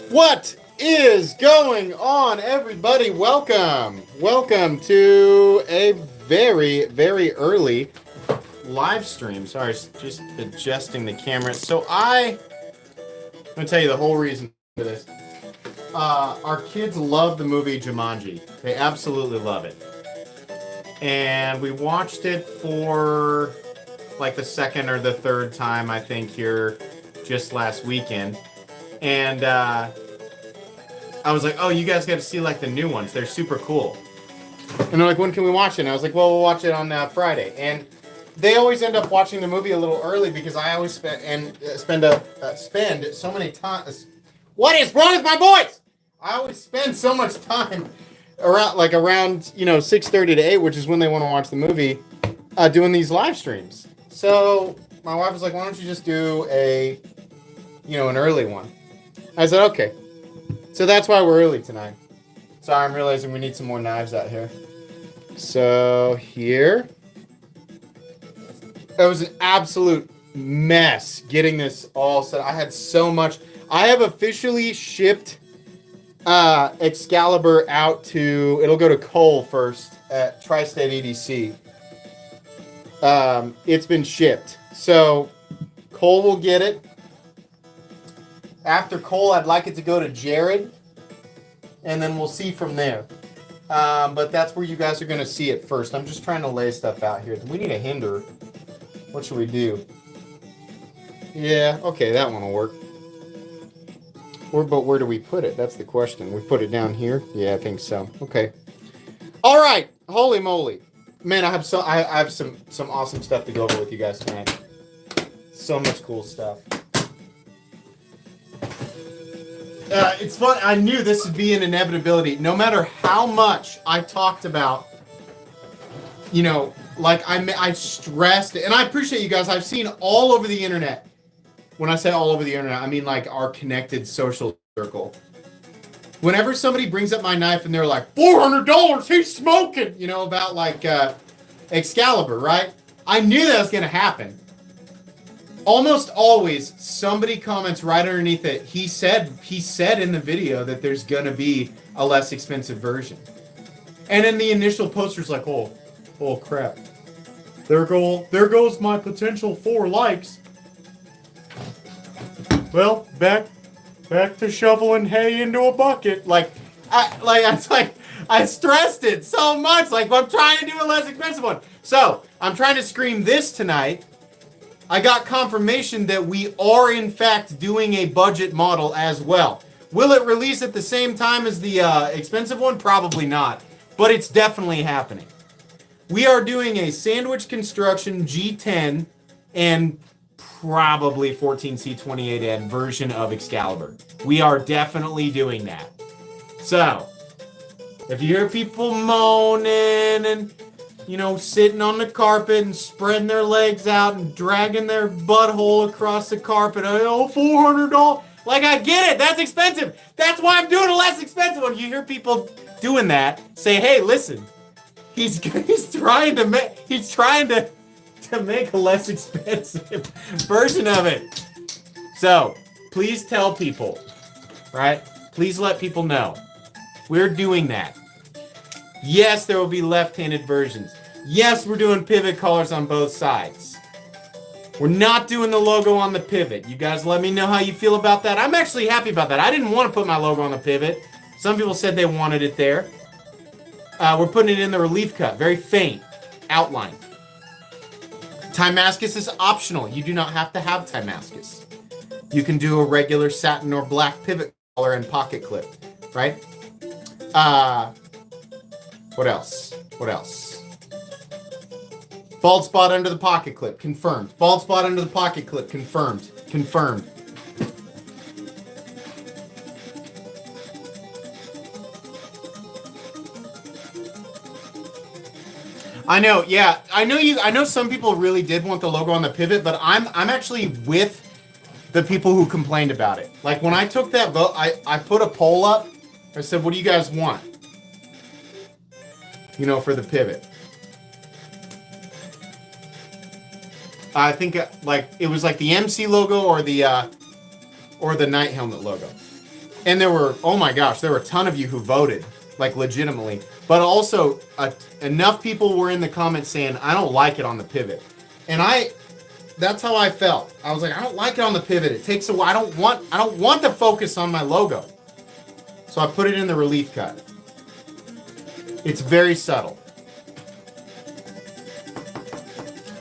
What is going on, everybody? Welcome to a very early live stream. Sorry, just adjusting the camera. So I'm gonna tell you the whole reason for this. Our kids love the movie Jumanji. They absolutely love it. And we watched it for like the second or the third time, I think, here just last weekend. And I was like, oh, you guys got to see like the new ones. They're super cool. And they're like, when can we watch it? And I was like, well, we'll watch it on Friday. And they always end up watching the movie a little early because I always spend so many times. What is wrong with my voice? I always spend so much time around 6:30 to 8, which is when they want to watch the movie, doing these live streams. So my wife was like, why don't you just do an early one? I said, okay. So that's why we're early tonight. Sorry, I'm realizing we need some more knives out here. So here. It was an absolute mess getting this all set. I had so much. I have officially shipped Excalibur out to, it'll go to Cole first at Tri-State EDC. It's been shipped. So Cole will get it. After Cole, I'd like it to go to Jared, and then we'll see from there. But that's where you guys are going to see it first. I'm just trying to lay stuff out here. We need a hinder. What should we do? Yeah, okay, that one will work. But where do we put it? That's the question. We put it down here? Yeah, I think so. Okay. All right. Holy moly. Man, I have some awesome stuff to go over with you guys tonight. So much cool stuff. It's fun. I knew this would be an inevitability. No matter how much I talked about, I stressed it. And I appreciate you guys. I've seen all over the internet. When I say all over the internet, I mean like our connected social circle. Whenever somebody brings up my knife and they're like, $400, he's smoking, about like Excalibur, right? I knew that was going to happen. Almost always, somebody comments right underneath it. He said in the video that there's going to be a less expensive version. And then the initial poster's like, oh crap. There goes my potential 4 likes. Well, back to shoveling hay into a bucket. I stressed it so much. Like, I'm trying to do a less expensive one. So, I'm trying to scream this tonight. I got confirmation that we are, in fact, doing a budget model as well. Will it release at the same time as the expensive one? Probably not. But it's definitely happening. We are doing a Sandwich Construction G10 and probably 14C28N version of Excalibur. We are definitely doing that. So, if you hear people moaning and sitting on the carpet and spreading their legs out and dragging their butthole across the carpet. Oh, $400. Like, I get it. That's expensive. That's why I'm doing a less expensive one. You hear people doing that. Say, hey, listen. He's trying to make a less expensive version of it. So, please tell people, right? Please let people know. We're doing that. Yes, there will be left-handed versions. Yes, we're doing pivot colors on both sides. We're not doing the logo on the pivot. You guys let me know how you feel about that. I'm actually happy about that. I didn't want to put my logo on the pivot. Some people said they wanted it there. We're putting it in the relief cut. Very faint outline. Timascus is optional. You do not have to have Timascus. You can do a regular satin or black pivot color and pocket clip, right? What else? Bald spot under the pocket clip. Confirmed. Bald spot under the pocket clip. Confirmed. I know, yeah. I know some people really did want the logo on the pivot, but I'm actually with the people who complained about it. Like, when I took that vote, I put a poll up. I said, what do you guys want? For the pivot. I think it was like the MC logo or the Night Helmet logo. And there were, oh my gosh, there were a ton of you who voted, like legitimately. But also, enough people were in the comments saying, I don't like it on the pivot. And that's how I felt. I was like, I don't like it on the pivot. It takes a while. I don't want the focus on my logo. So I put it in the relief cut. It's very subtle.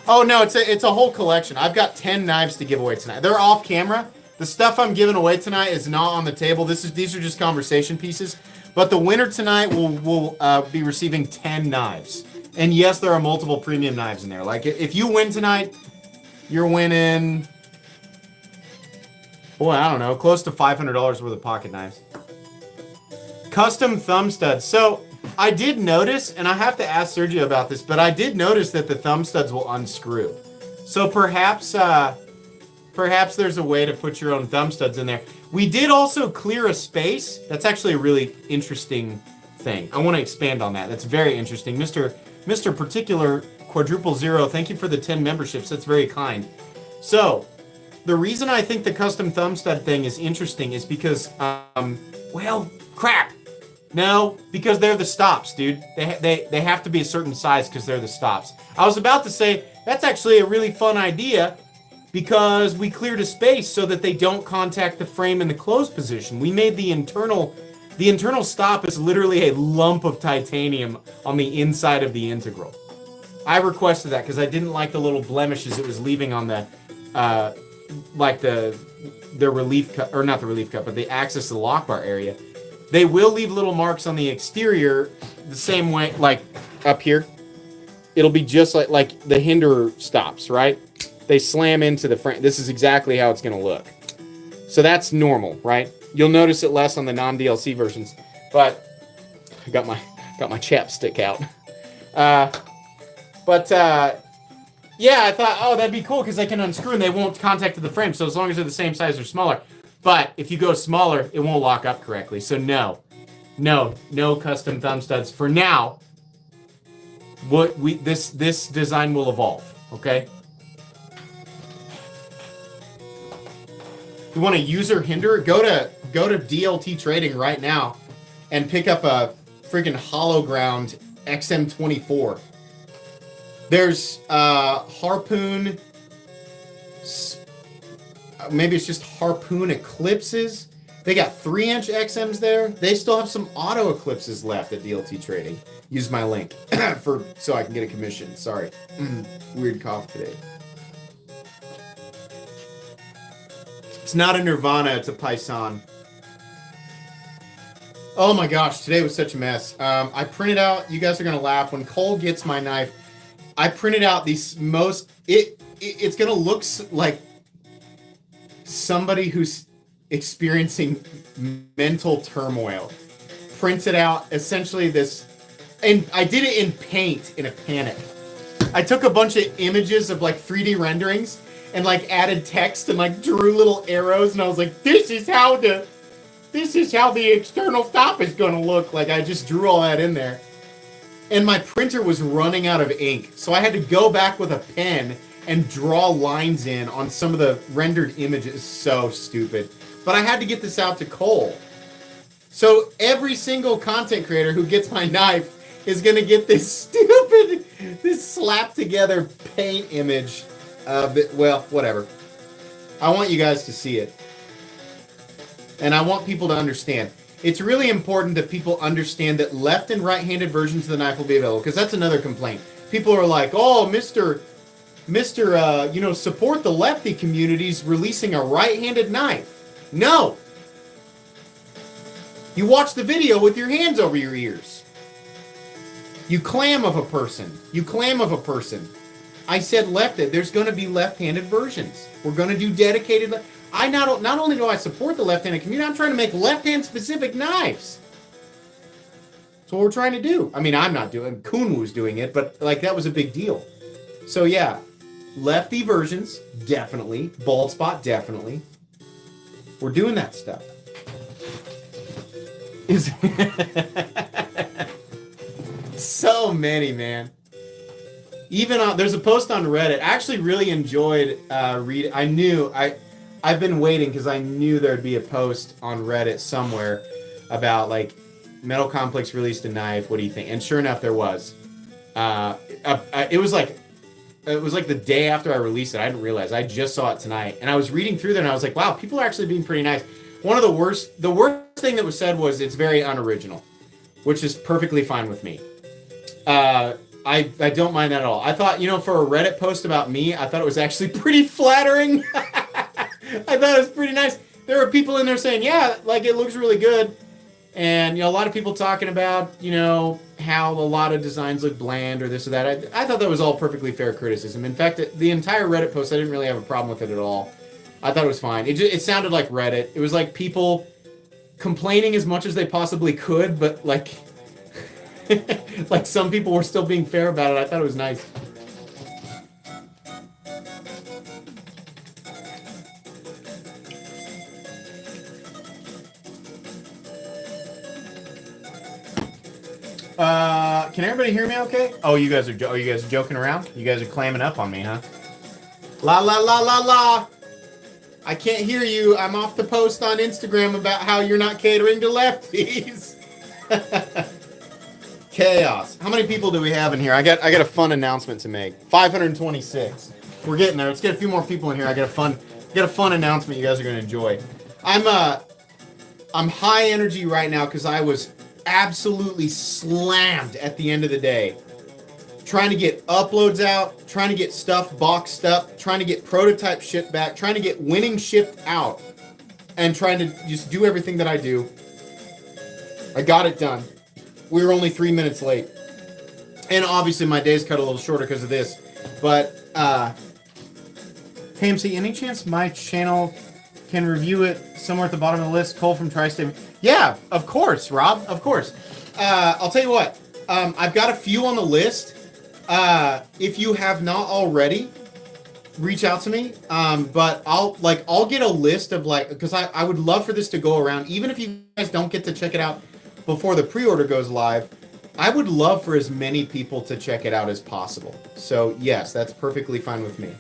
Oh no, it's a whole collection. I've got 10 knives to give away tonight. They're off camera. The stuff I'm giving away tonight is not on the table. These are just conversation pieces. But the winner tonight will be receiving 10 knives. And yes, there are multiple premium knives in there. Like if you win tonight, you're winning, boy, I don't know, close to $500 worth of pocket knives. Custom thumb studs. So I did notice, and I have to ask Sergio about this, but I did notice that the thumb studs will unscrew. So perhaps there's a way to put your own thumb studs in there. We did also clear a space. That's actually a really interesting thing. I want to expand on that. That's very interesting. Mr. Particular Quadruple Zero, thank you for the 10 memberships. That's very kind. So, the reason I think the custom thumb stud thing is interesting is because, well, crap. No, because they're the stops, dude. They have to be a certain size because they're the stops. I was about to say, that's actually a really fun idea because we cleared a space so that they don't contact the frame in the closed position. We made the internal stop is literally a lump of titanium on the inside of the integral. I requested that because I didn't like the little blemishes it was leaving on the, like the relief cut, or not the relief cut, but the access to the lock bar area. They will leave little marks on the exterior the same way, like up here. It'll be just like the hinder stops, right? They slam into the frame. This is exactly how it's going to look. So that's normal, right? You'll notice it less on the non-DLC versions, but I got my chapstick out. Yeah, I thought, oh, that'd be cool because they can unscrew and they won't contact the frame. So as long as they're the same size or smaller. But if you go smaller, it won't lock up correctly. So no custom thumb studs for now. This design will evolve. Okay. You want a user hinder? Go to DLT Trading right now and pick up a freaking hollow ground XM24. There's Harpoon, maybe it's just Harpoon Eclipses. They got 3-inch XMs there. They still have some auto Eclipses left at DLT Trading. Use my link so I can get a commission. Sorry. Weird cough today. It's not a Nirvana, it's a Python. Oh my gosh, today was such a mess. I printed out, you guys are going to laugh, when Cole gets my knife, I printed out these it's going to look like somebody who's experiencing mental turmoil. Printed out essentially this, and I did it in paint in a panic. I took a bunch of images of like 3D renderings and like added text and like drew little arrows, and I was like, this is how the external stop is going to look. Like I just drew all that in there. And my printer was running out of ink, so I had to go back with a pen and draw lines in on some of the rendered images. So stupid. But I had to get this out to Cole. So every single content creator who gets my knife is going to get this slapped together paint image of it. Well, whatever. I want you guys to see it. And I want people to understand. It's really important that people understand that left and right-handed versions of the knife will be available, because that's another complaint. People are like, oh, Mr. Support the lefty communities releasing a right-handed knife. No. You watch the video with your hands over your ears. You clam of a person. I said left-handed. There's going to be left-handed versions. We're going to do dedicated. Not only do I support the left-handed community, I'm trying to make left-hand specific knives. That's what we're trying to do. I mean, I'm not doing. Kuhn was doing it, but like that was a big deal. So yeah, lefty versions definitely. Bald spot definitely. We're doing that stuff. So many, man. Even there's a post on Reddit. I actually really enjoyed reading. I've been waiting because I knew there'd be a post on Reddit somewhere about like Metal Complex released a knife. What do you think? And sure enough, there was. It was like the day after I released it. I didn't realize. I just saw it tonight, and I was reading through there, and I was like, wow, people are actually being pretty nice. One of the worst thing that was said was it's very unoriginal, which is perfectly fine with me. I don't mind that at all. I thought, for a Reddit post about me, I thought it was actually pretty flattering. I thought it was pretty nice. There were people in there saying, yeah, like it looks really good. And, a lot of people talking about, how a lot of designs look bland or this or that. I thought that was all perfectly fair criticism. In fact, the entire Reddit post, I didn't really have a problem with it at all. I thought it was fine. It sounded like Reddit. It was like people complaining as much as they possibly could, but like, like some people were still being fair about it. I thought it was nice. Can everybody hear me okay? Oh, you guys are joking around? You guys are clamming up on me, huh? La la la la la. I can't hear you. I'm off the post on Instagram about how you're not catering to lefties. Chaos. How many people do we have in here? I got a fun announcement to make. 526. We're getting there. Let's get a few more people in here. I got a fun announcement you guys are gonna enjoy. I'm high energy right now because I was absolutely slammed at the end of the day. Trying to get uploads out, trying to get stuff boxed up, trying to get prototype shipped back, trying to get winning shipped out, and trying to just do everything that I do. I got it done. We were only 3 minutes late. And obviously my day's cut a little shorter because of this. But, KMC, any chance my channel can review it somewhere at the bottom of the list? Cole from Tri-State. Yeah, of course, Rob. Of course. I'll tell you what. I've got a few on the list. If you have not already, reach out to me. But I'll get a list of because I would love for this to go around. Even if you guys don't get to check it out before the pre-order goes live, I would love for as many people to check it out as possible. So yes, that's perfectly fine with me.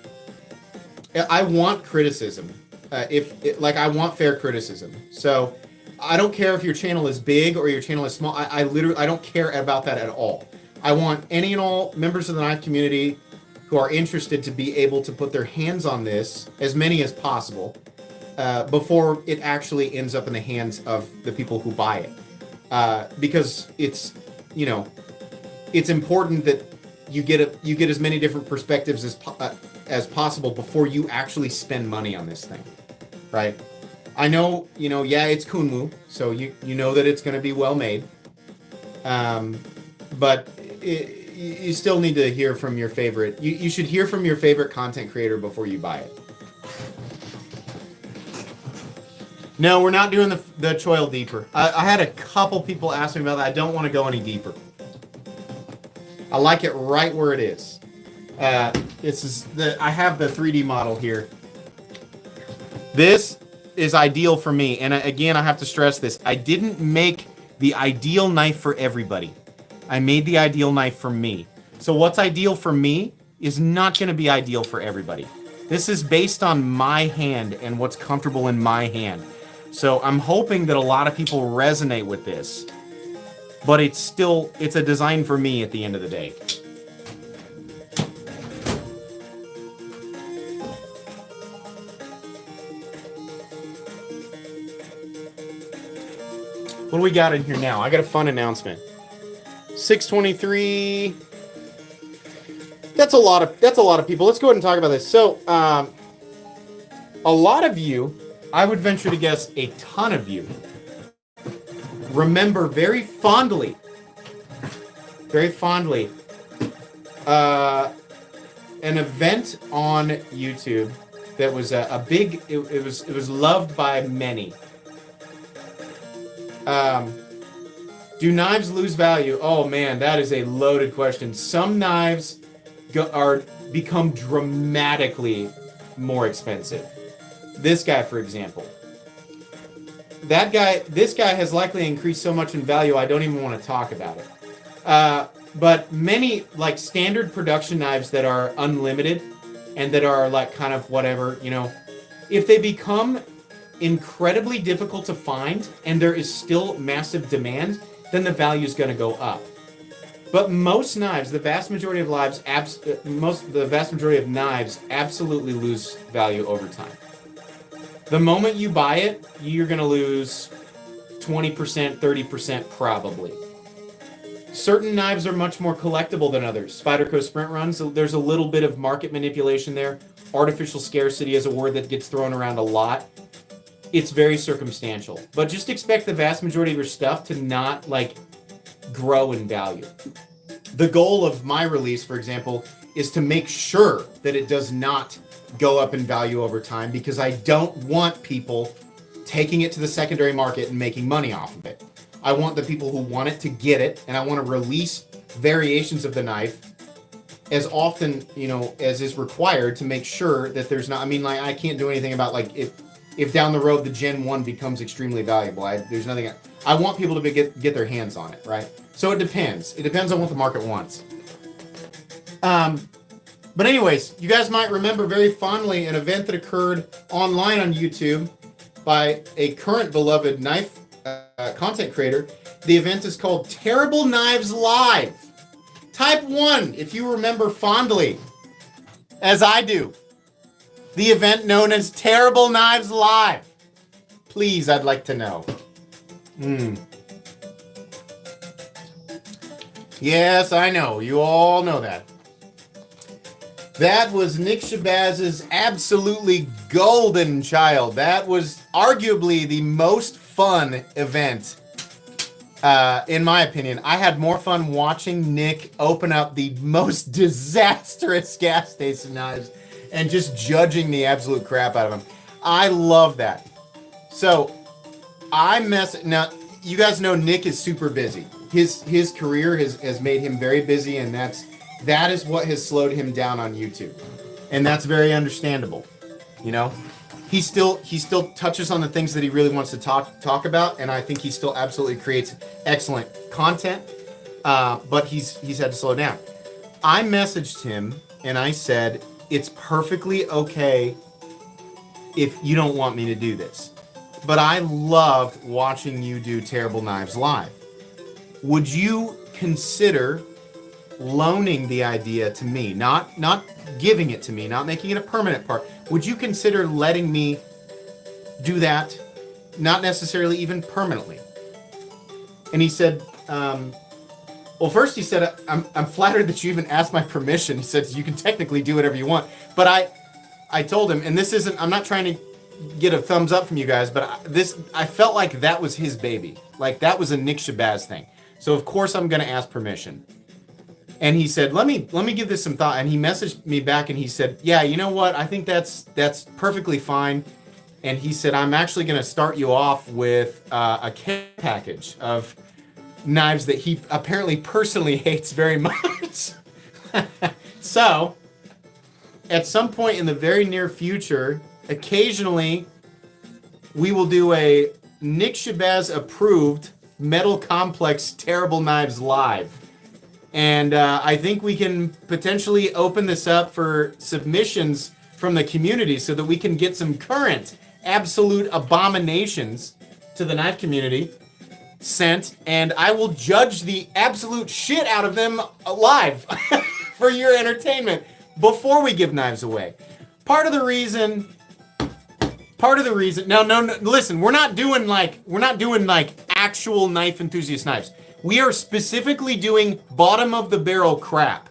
I want criticism. I want fair criticism. So I don't care if your channel is big or your channel is small. I don't care about that at all. I want any and all members of the knife community who are interested to be able to put their hands on this, as many as possible, before it actually ends up in the hands of the people who buy it. Because it's important that you get as many different perspectives as possible before you actually spend money on this thing, right? I know, it's Kunmu, so you know that it's going to be well made. But you still need to hear from your favorite. You should hear from your favorite content creator before you buy it. No, we're not doing the choil deeper. I had a couple people ask me about that. I don't want to go any deeper. I like it right where it is. I have the 3D model here. This is ideal for me, and again, I have to stress this. I didn't make the ideal knife for everybody. I made the ideal knife for me. So what's ideal for me is not going to be ideal for everybody. This is based on my hand and what's comfortable in my hand. So I'm hoping that a lot of people resonate with this, but it's a design for me at the end of the day. What do we got in here now? I got a fun announcement. 623. That's a lot of people. Let's go ahead and talk about this. So, a lot of you, I would venture to guess a ton of you, remember very fondly, an event on YouTube that was a big. It was loved by many. Do knives lose value? Oh man, that is a loaded question. Some knives become dramatically more expensive. This guy, for example. This guy has likely increased so much in value I don't even want to talk about it. But many standard production knives that are unlimited and that are kind of whatever, If they become incredibly difficult to find and there is still massive demand, then the value is going to go up. But most knives, the vast majority of knives absolutely lose value over time. The moment you buy it, you're going to lose 20%, 30% probably. Certain knives are much more collectible than others. Spyderco Sprint Runs, so there's a little bit of market manipulation there. Artificial scarcity is a word that gets thrown around a lot. It's very circumstantial. But just expect the vast majority of your stuff to not, like, grow in value. The goal of my release, for example, is to make sure that it does not go up in value over time, because I don't want people taking it to the secondary market and making money off of it. I want the people who want it to get it, and I want to release variations of the knife as often, as is required to make sure that there's not, I can't do anything about, like, if down the road the Gen 1 becomes extremily valuable. There's nothing, I want people to get their hands on it, right? So it depends. It depends on what the market wants. But anyways, you guys might remember very fondly an event that occurred online on YouTube by a current beloved knife content creator. The event is called Terrible Knives Live. Type 1, if you remember fondly, as I do. The event known as Terrible Knives Live. Please, I'd like to know. Yes, I know. You all know that. That was Nick Shabazz's absolutely golden child. That was arguably the most fun event, in my opinion. I had more fun watching Nick open up the most disastrous gas station knives and just judging the absolute crap out of them. I love that. So, now, you guys know Nick is super busy. His career has made him very busy, and that is what has slowed him down on YouTube. And that's very understandable. He still touches on the things that he really wants to talk about, and I think he still absolutely creates excellent content. But he's had to slow down. I messaged him and I said, it's perfectly okay if you don't want me to do this, but I loved watching you do Terrible Knives Live. Would you consider loaning the idea to me, not giving it to me, not making it a permanent part? Would you consider letting me do that, not necessarily even permanently? And he said, well, first he said, I'm flattered that you even asked my permission. He said, you can technically do whatever you want. But I told him, and I'm not trying to get a thumbs up from you guys, but I felt like that was his baby. Like, that was a Nick Shabazz thing. So of course I'm going to ask permission. And he said, let me give this some thought. And he messaged me back and he said, yeah, you know what? I think that's perfectly fine. And he said, I'm actually going to start you off with a care package of knives that he apparently personally hates very much. So, at some point in the very near future, occasionally, we will do a Nick Shabazz approved Metal Complex Terrible Knives Live. And I think we can potentially open this up for submissions from the community so that we can get some current absolute abominations to the knife community sent, and I will judge the absolute shit out of them live for your entertainment before we give knives away. Part of the reason, no, listen, we're not doing like actual knife enthusiast knives. We are specifically doing bottom of the barrel crap.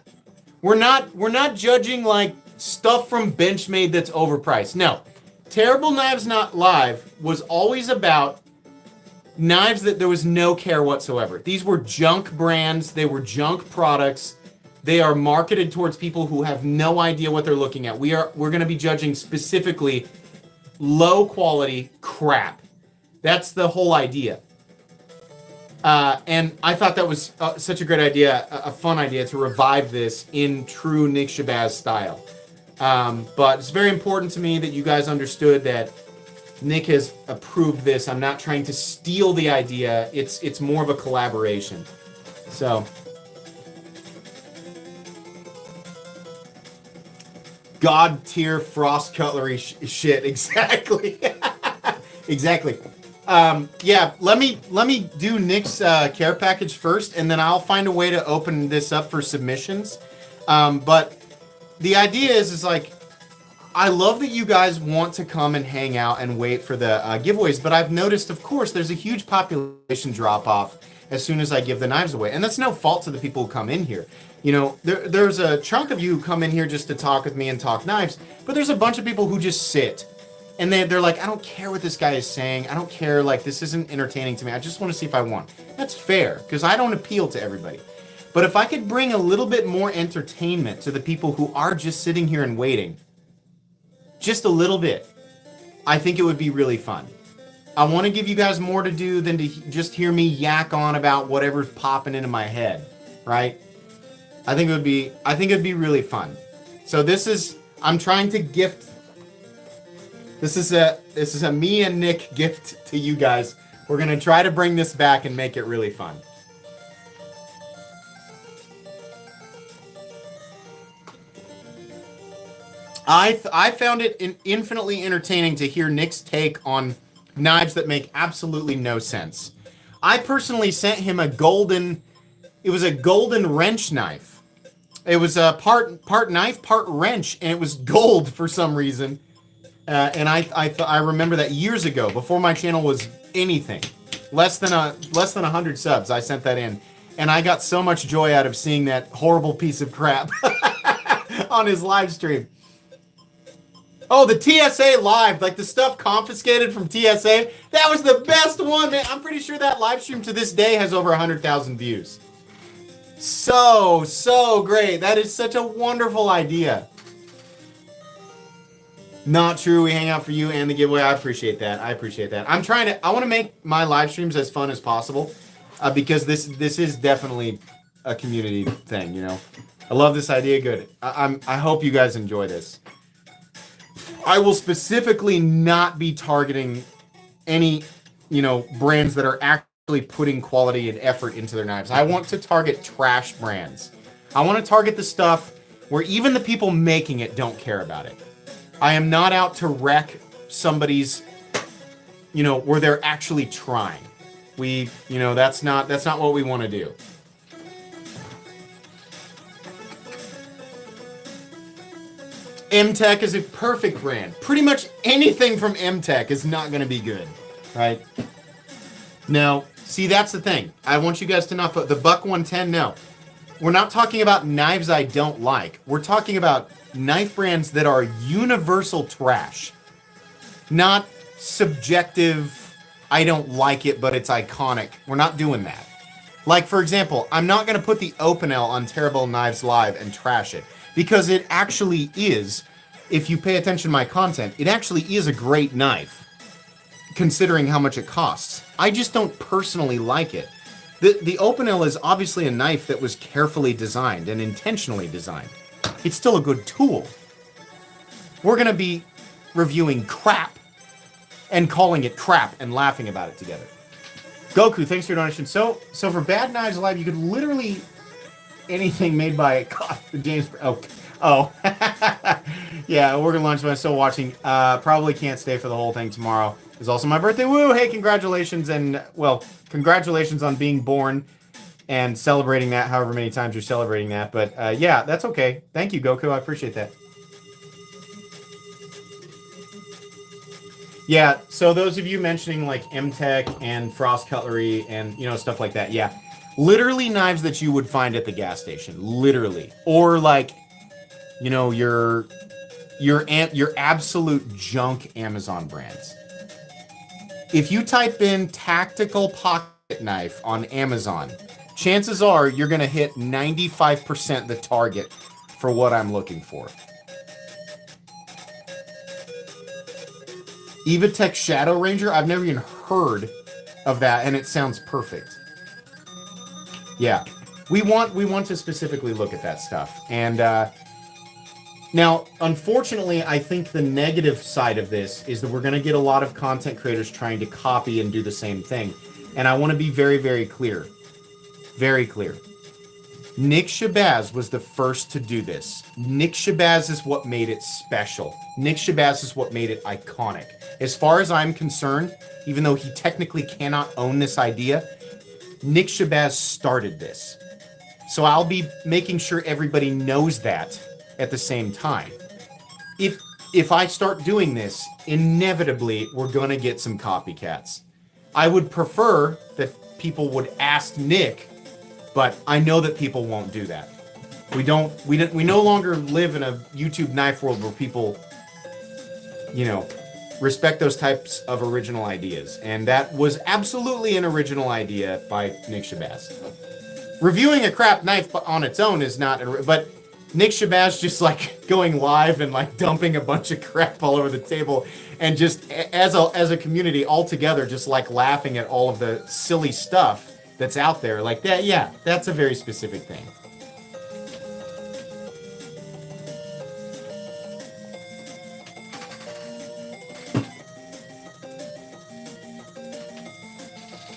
We're not judging like stuff from Benchmade that's overpriced. No. Terrible Knives Not Live was always about knives that there was no care whatsoever. These were junk brands. They were junk products. They are marketed towards people who have no idea what they're looking at. We're going to be judging specifically low quality crap. That's the whole idea. And I thought that was such a great idea, a fun idea to revive this in true Nick Shabazz style. But it's very important to me that you guys understood that Nick has approved this. I'm not trying to steal the idea. It's more of a collaboration. So, God tier frost cutlery shit. Exactly. Exactly. Yeah, let me do Nick's care package first, and then I'll find a way to open this up for submissions. But the idea is like, I love that you guys want to come and hang out and wait for the giveaways, but I've noticed, of course, there's a huge population drop-off as soon as I give the knives away. And that's no fault to the people who come in here. You know, there's a chunk of you who come in here just to talk with me and talk knives, but there's a bunch of people who just sit. And they're like, I don't care what this guy is saying. I don't care, like, this isn't entertaining to me. I just want to see if I won. That's fair, because I don't appeal to everybody. But if I could bring a little bit more entertainment to the people who are just sitting here and waiting, just a little bit, I think it would be really fun. I want to give you guys more to do than to just hear me yak on about whatever's popping into my head, right? I think it'd be really fun. So I'm trying to gift. This is a me and Nick gift to you guys. We're gonna try to bring this back and make it really fun. I found it infinitely entertaining to hear Nick's take on knives that make absolutely no sense. I personally sent him a golden wrench knife. It was a part knife, part wrench, and it was gold for some reason. And I remember that years ago, before my channel was anything, less than 100 subs. I sent that in, and I got so much joy out of seeing that horrible piece of crap on his live stream. Oh, the TSA live, like the stuff confiscated from TSA. That was the best one, man. I'm pretty sure that live stream to this day has over 100,000 views. So great. That is such a wonderful idea. Not true. We hang out for you and the giveaway. I appreciate that. I want to make my live streams as fun as possible because this is definitely a community thing, you know. I love this idea. Good. I hope you guys enjoy this. I will specifically not be targeting any, brands that are actually putting quality and effort into their knives. I want to target trash brands. I want to target the stuff where even the people making it don't care about it. I am not out to wreck somebody's, where they're actually trying. That's not what we want to do. M-Tech is a perfect brand. Pretty much anything from M-Tech is not going to be good, right? No. See, that's the thing. I want you guys to not put the Buck 110, no. We're not talking about knives I don't like. We're talking about knife brands that are universal trash. Not subjective, I don't like it, but it's iconic. We're not doing that. Like, for example, I'm not going to put the Opinel on Terrible Knives Live and trash it. Because it actually is, if you pay attention to my content, it actually is a great knife, considering how much it costs. I just don't personally like it. The Opinel is obviously a knife that was carefully designed and intentionally designed. It's still a good tool. We're going to be reviewing crap and calling it crap and laughing about it together. Goku, thanks for your donation. So for Bad Knives Live, you could literally... anything made by James. Oh. Yeah, we're gonna launch, but I'm still watching. Probably can't stay for the whole thing tomorrow. It's also my birthday. Woo! Hey, congratulations, and congratulations on being born and celebrating that. However many times you're celebrating that, but yeah, that's okay. Thank you, Goku. I appreciate that. Yeah. So those of you mentioning like M-Tech and Frost Cutlery and stuff like that, yeah. Literally knives that you would find at the gas station, literally, or like, your absolute junk Amazon brands. If you type in tactical pocket knife on Amazon, chances are you're gonna hit 95% the target for what I'm looking for. EvaTech Shadow Ranger, I've never even heard of that, and it sounds perfect. Yeah, we want to specifically look at that stuff. And now, unfortunately, I think the negative side of this is that we're going to get a lot of content creators trying to copy and do the same thing. And I want to be very, very clear. Very clear. Nick Shabazz was the first to do this. Nick Shabazz is what made it special. Nick Shabazz is what made it iconic. As far as I'm concerned, even though he technically cannot own this idea, Nick Shabazz started this. So I'll be making sure everybody knows that at the same time. If I start doing this, inevitably we're gonna get some copycats. I would prefer that people would ask Nick, but I know that people won't do that. We no longer live in a YouTube knife world where people, respect those types of original ideas. And that was absolutely an original idea by Nick Shabazz. Reviewing a crap knife on its own is not, but Nick Shabazz just like going live and like dumping a bunch of crap all over the table and just as a community all together just like laughing at all of the silly stuff that's out there like that. Yeah, that's a very specific thing.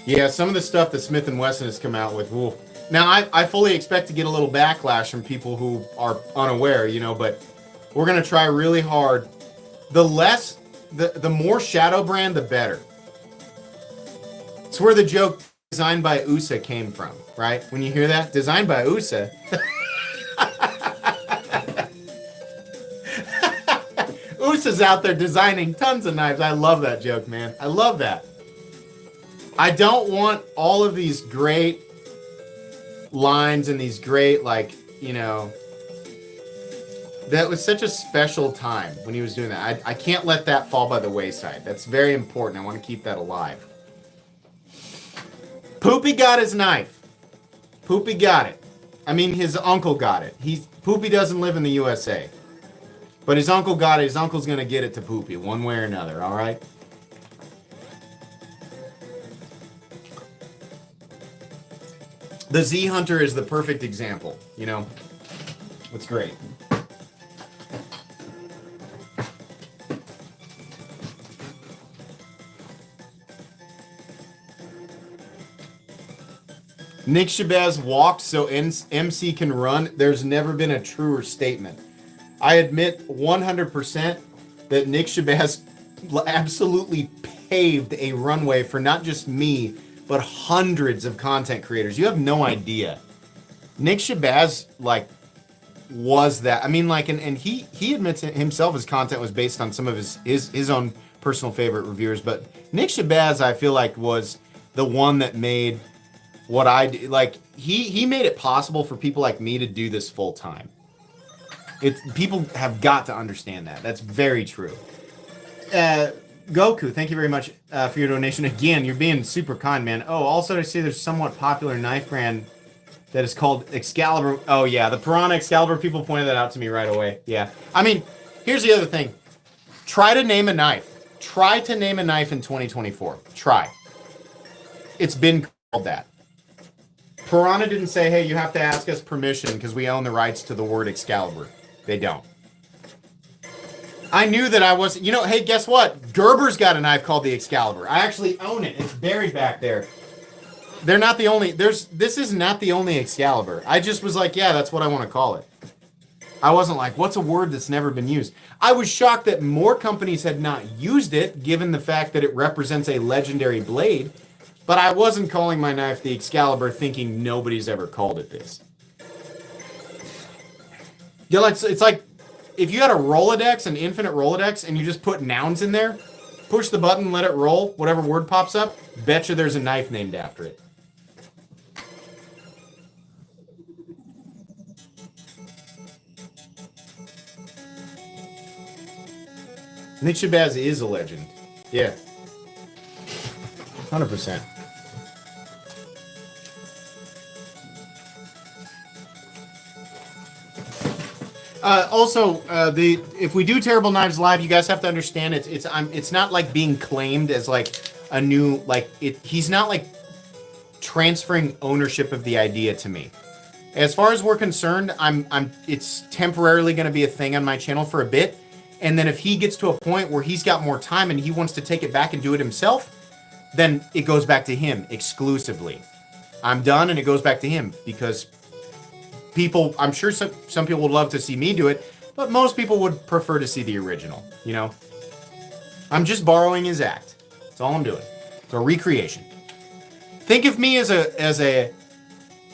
Yeah, some of the stuff that Smith & Wesson has come out with, woo. Now, I fully expect to get a little backlash from people who are unaware, but we're going to try really hard. The more shadow brand, the better. It's where the joke designed by USA came from, right? When you hear that, designed by USA. USA's out there designing tons of knives. I love that joke, man. I love that. I don't want all of these great lines and these great, that was such a special time when he was doing that. I can't let that fall by the wayside. That's very important. I want to keep that alive. Poopy got his knife. Poopy got it. I mean, his uncle got it. Poopy doesn't live in the USA. But his uncle got it. His uncle's going to get it to Poopy one way or another, all right? The Z Hunter is the perfect example, It's great. Nick Shabazz walked so MC can run. There's never been a truer statement. I admit 100% that Nick Shabazz absolutely paved a runway for not just me, but hundreds of content creators. You have no idea. Nick Shabazz, was that. I mean, and he admits himself his content was based on some of his own personal favorite reviewers. But Nick Shabazz, I feel like, was the one that made what I do. He made it possible for people like me to do this full time. People have got to understand that. That's very true. Goku, thank you very much for your donation. Again, you're being super kind, man. Oh, also I see there's somewhat popular knife brand that is called Excalibur. Oh, yeah, the Piranha Excalibur. People pointed that out to me right away. Yeah. I mean, here's the other thing. Try to name a knife. Try to name a knife in 2024. Try. It's been called that. Piranha didn't say, hey, you have to ask us permission because we own the rights to the word Excalibur. They don't. I knew that I was, hey, guess what? Gerber's got a knife called the Excalibur. I actually own it. It's buried back there. They're not the only, this is not the only Excalibur. I just was like, yeah, that's what I want to call it. I wasn't like, what's a word that's never been used? I was shocked that more companies had not used it, given the fact that it represents a legendary blade. But I wasn't calling my knife the Excalibur thinking nobody's ever called it this. It's like, if you had a Rolodex, an infinite Rolodex, and you just put nouns in there, push the button, let it roll, whatever word pops up, betcha there's a knife named after it. Nick Shabazz is a legend. Yeah. 100%. If we do Terrible Knives live, you guys have to understand it's not like being claimed as like a new he's not like transferring ownership of the idea to me. As far as we're concerned, it's temporarily going to be a thing on my channel for a bit, and then if he gets to a point where he's got more time and he wants to take it back and do it himself, then it goes back to him exclusively. I'm done and it goes back to him because people, I'm sure some people would love to see me do it, but most people would prefer to see the original, you know? I'm just borrowing his act. That's all I'm doing. It's a recreation. Think of me as a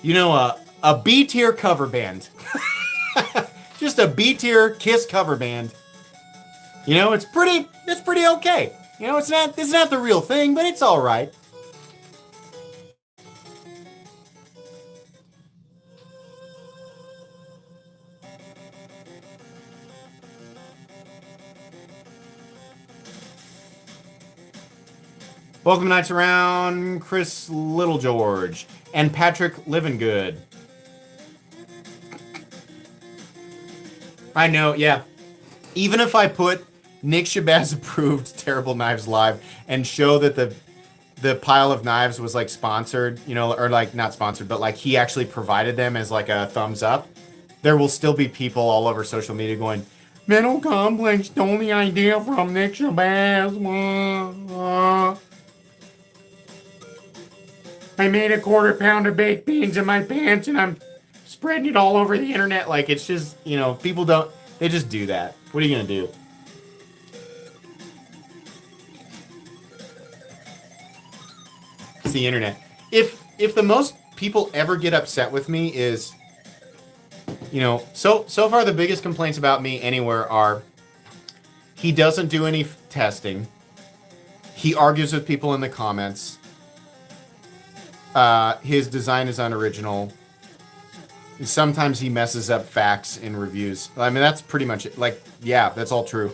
you know, a B tier cover band. Just a B tier Kiss cover band. You know, it's pretty okay. You know, it's not the real thing, but it's all right. Welcome to Nights Around, Chris Little George and Patrick Livingood. I know, yeah. Even if I put Nick Shabazz approved Terrible Knives live and show that the pile of knives was like sponsored, you know, or like not sponsored, but like he actually provided them as like a thumbs up, there will still be people all over social media going, Mental Complex stole the idea from Nick Shabazz. I made a 1/4 pound of baked beans in my pants and I'm spreading it all over the internet. Like, it's just, you know, people they just do that. What are you going to do? It's the internet. If the most people ever get upset with me is, you know, so far the biggest complaints about me anywhere are he doesn't do any testing. He argues with people in the comments. His design is unoriginal. Sometimes he messes up facts in reviews. I mean, that's pretty much it. Like, yeah, that's all true.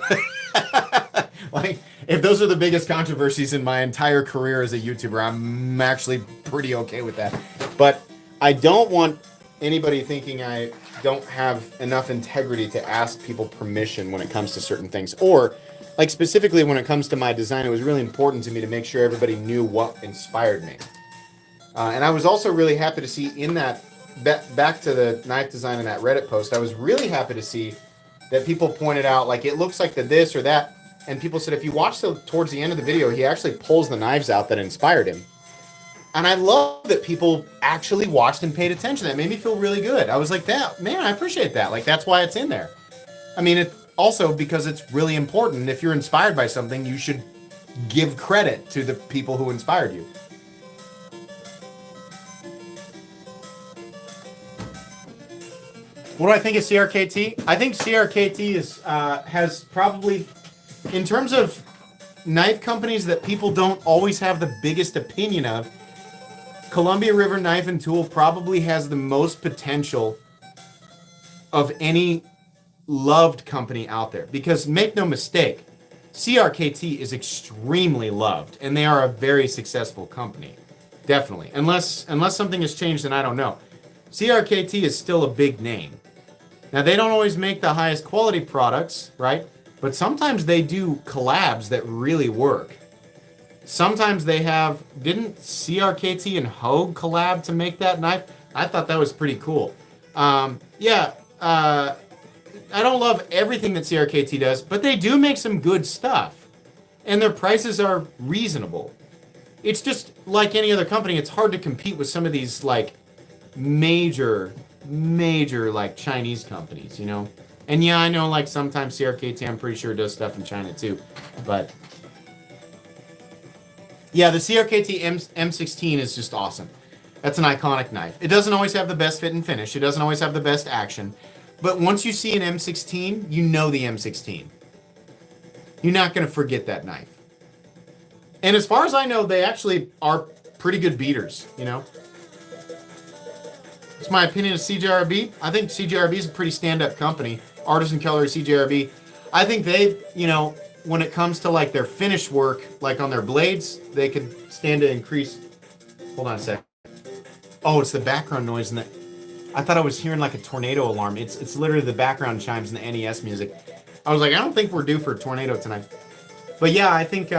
Like, if those are the biggest controversies in my entire career as a YouTuber, I'm actually pretty okay with that. But I don't want anybody thinking I don't have enough integrity to ask people permission when it comes to certain things. Or, like, specifically when it comes to my design, it was really important to me to make sure everybody knew what inspired me. And I was also really happy to see in that, back to the knife design in that Reddit post, I was really happy to see that people pointed out, like, it looks like the this or that. And people said, if you watch towards the end of the video, he actually pulls the knives out that inspired him. And I love that people actually watched and paid attention. That made me feel really good. I was like, that, man, I appreciate that. Like, that's why it's in there. I mean, it also because it's really important. If you're inspired by something, you should give credit to the people who inspired you. What do I think of CRKT? I think CRKT has probably, in terms of knife companies that people don't always have the biggest opinion of, Columbia River Knife and Tool probably has the most potential of any loved company out there. Because make no mistake, CRKT is extremely loved, and they are a very successful company. Definitely. Unless something has changed, and I don't know. CRKT is still a big name. Now, they don't always make the highest quality products, right? But sometimes they do collabs that really work. Sometimes they have... Didn't CRKT and Hogue collab to make that knife? I thought that was pretty cool. I don't love everything that CRKT does, but they do make some good stuff. And their prices are reasonable. It's just like any other company, it's hard to compete with some of these, like, major like Chinese companies, you know. And yeah, I know like sometimes CRKT, I'm pretty sure, does stuff in China too, but yeah, the CRKT M16 is just awesome. That's an iconic knife. It doesn't always have the best fit and finish. It doesn't always have the best action, but once you see an M16, you know the M16. You're not going to forget that knife. And as far as I know, they actually are pretty good beaters, you know. It's my opinion of CJRB. I think CJRB is a pretty stand-up company. Artisan Cutlery, CJRB. I think they, you know, when it comes to like their finish work, like on their blades, they could stand to increase. Hold on a sec. Oh, it's the background noise. I thought I was hearing like a tornado alarm. It's literally the background chimes in the NES music. I was like, I don't think we're due for a tornado tonight. But yeah, I think,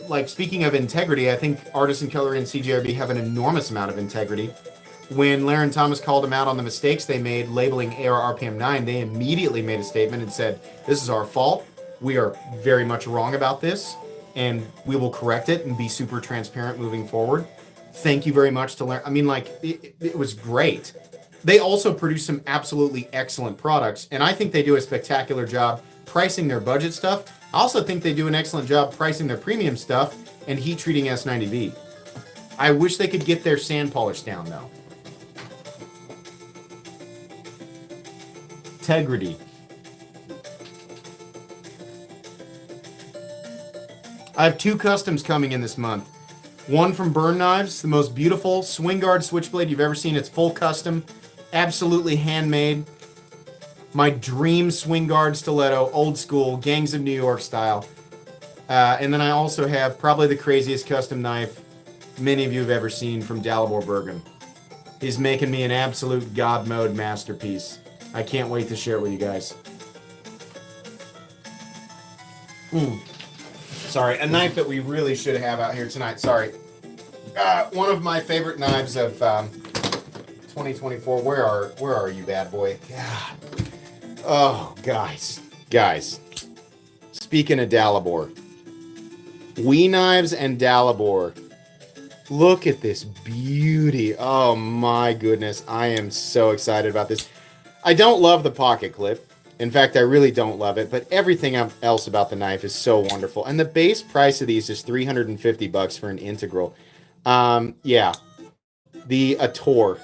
like speaking of integrity, I think Artisan Cutlery and CJRB have an enormous amount of integrity. When Laren Thomas called them out on the mistakes they made labeling AR RPM 9, they immediately made a statement and said, this is our fault. We are very much wrong about this, and we will correct it and be super transparent moving forward. Thank you very much to Laren. I mean, like, it was great. they also produce some absolutely excellent products, and I think they do a spectacular job pricing their budget stuff. I also think they do an excellent job pricing their premium stuff and heat treating S90V. I wish they could get their sand polish down, though. Integrity. I have 2 customs coming in this month. One from Burn Knives, the most beautiful swing guard switchblade you've ever seen. It's full custom, absolutely handmade. My dream swing guard stiletto, old school, Gangs of New York style. And then I also have probably the craziest custom knife many of you have ever seen from Dalibor Bergen. He's making me an absolute God mode masterpiece. I can't wait to share it with you guys. Sorry, a knife that we really should have out here tonight. Sorry. One of my favorite knives of 2024. Where are you, bad boy? God. Oh, guys. Speaking of Dalibor. Wee Knives and Dalibor. Look at this beauty. Oh my goodness. I am so excited about this. I don't love the pocket clip. In fact, I really don't love it, but everything else about the knife is so wonderful. And the base price of these is $350 for an integral. Yeah. The Ator.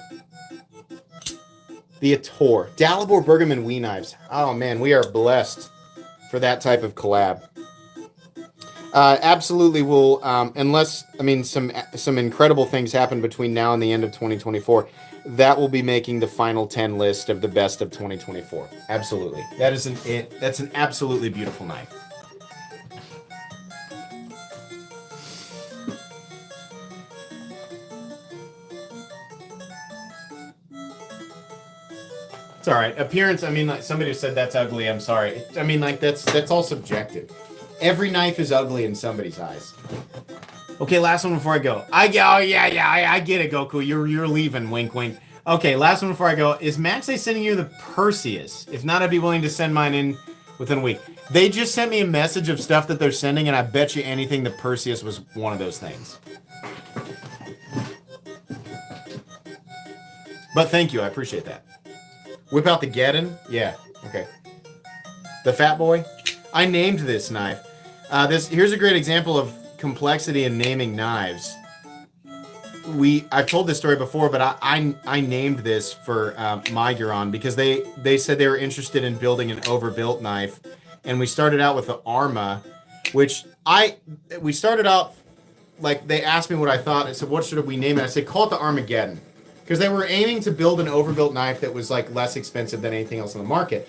Dalibor Bergman Wee Knives. Oh man, we are blessed for that type of collab. Absolutely will, unless, I mean, some incredible things happen between now and the end of 2024, that will be making the final 10 list of the best of 2024. Absolutely. That's an absolutely beautiful knife. It's all right. Appearance, I mean, like somebody said that's ugly. I'm sorry. I mean, like that's all subjective. Every knife is ugly in somebody's eyes. Okay, last one before I go. I get it, Goku. You're leaving. Wink, wink. Okay, last one before I go. Is Maxey sending you the Perseus? If not, I'd be willing to send mine in within a week. They just sent me a message of stuff that they're sending, and I bet you anything the Perseus was one of those things. But thank you, I appreciate that. Whip out the Geddon? Yeah, okay. The Fat Boy? I named this knife. Here's a great example of complexity in naming knives. I've told this story before, but I named this for Miguron because they said they were interested in building an overbuilt knife, and we started out with the Arma, which we started out like they asked me what I thought. I said, what should we name it? I said, call it the Armageddon, because they were aiming to build an overbuilt knife that was like less expensive than anything else on the market.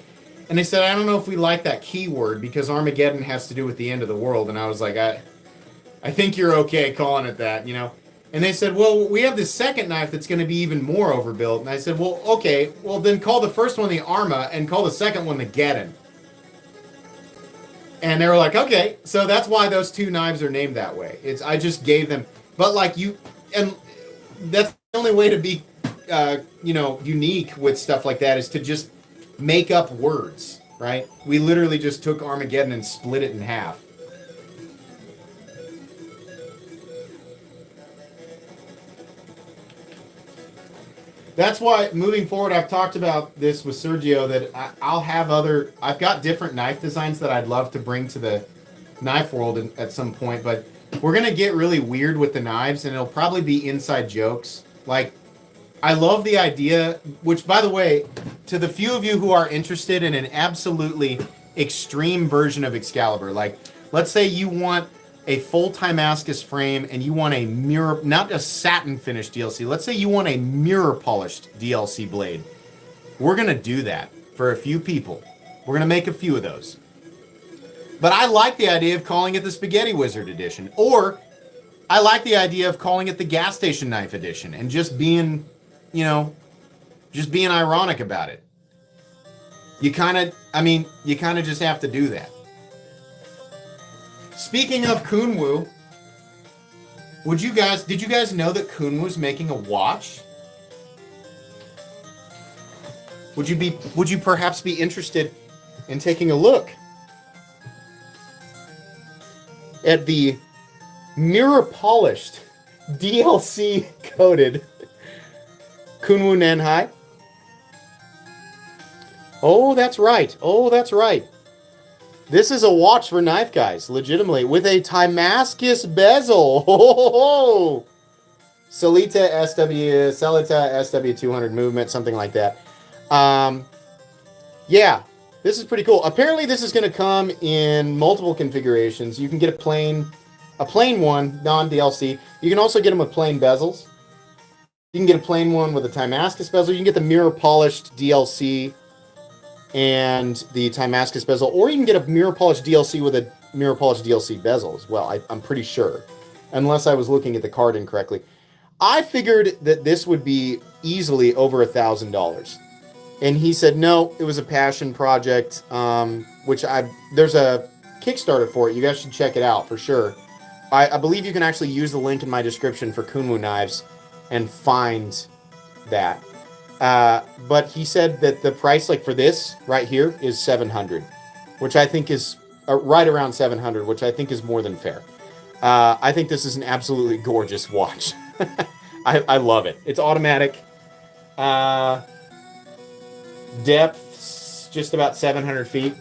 And they said, I don't know if we like that keyword because Armageddon has to do with the end of the world. And I was like, I think you're okay calling it that, you know? And they said, well, we have this second knife that's going to be even more overbuilt. And I said, well, okay, well then call the first one the Arma and call the second one the Geddon. And they were like, okay. So that's why those two knives are named that way. I just gave them, but like and that's the only way to be, unique with stuff like that is to just make up words, right? We literally just took Armageddon and split it in half. That's why, moving forward, I've talked about this with Sergio, that I've got different knife designs that I'd love to bring to the knife world at some point, but we're going to get really weird with the knives, and it'll probably be inside jokes. Like, I love the idea, which, by the way, to the few of you who are interested in an absolutely extreme version of Excalibur, like, let's say you want a full Timascus frame and you want a mirror, not a satin finished DLC, let's say you want a mirror polished DLC blade. We're going to do that for a few people. We're going to make a few of those. But I like the idea of calling it the Spaghetti Wizard Edition, or I like the idea of calling it the Gas Station Knife Edition and just being, just being ironic about it. You kind of just have to do that. Speaking of Kunwu, did you guys know that Kunwu's making a watch? Would you perhaps be interested in taking a look at the mirror polished DLC coated Kunwu Nanhai? Oh, that's right. Oh, that's right. This is a watch for knife guys, legitimately, with a Timascus bezel. Oh, Salita SW200 movement, something like that. Yeah, this is pretty cool. Apparently, this is going to come in multiple configurations. You can get a plain one, non-DLC. You can also get them with plain bezels. You can get a plain one with a Timascus bezel. You can get the mirror polished DLC and the Timascus bezel, or you can get a mirror polished DLC with a mirror polished DLC bezel as well. I'm pretty sure, unless I was looking at the card incorrectly. I figured that this would be easily over $1,000, and he said no, it was a passion project. There's a Kickstarter for it. You guys should check it out for sure. I believe you can actually use the link in my description for Kunwu knives and find that. But he said that the price, like for this right here, is $700, which I think is right around $700, which I think is more than fair. I think this is an absolutely gorgeous watch. I love it. It's automatic. Depth's just about 700 feet.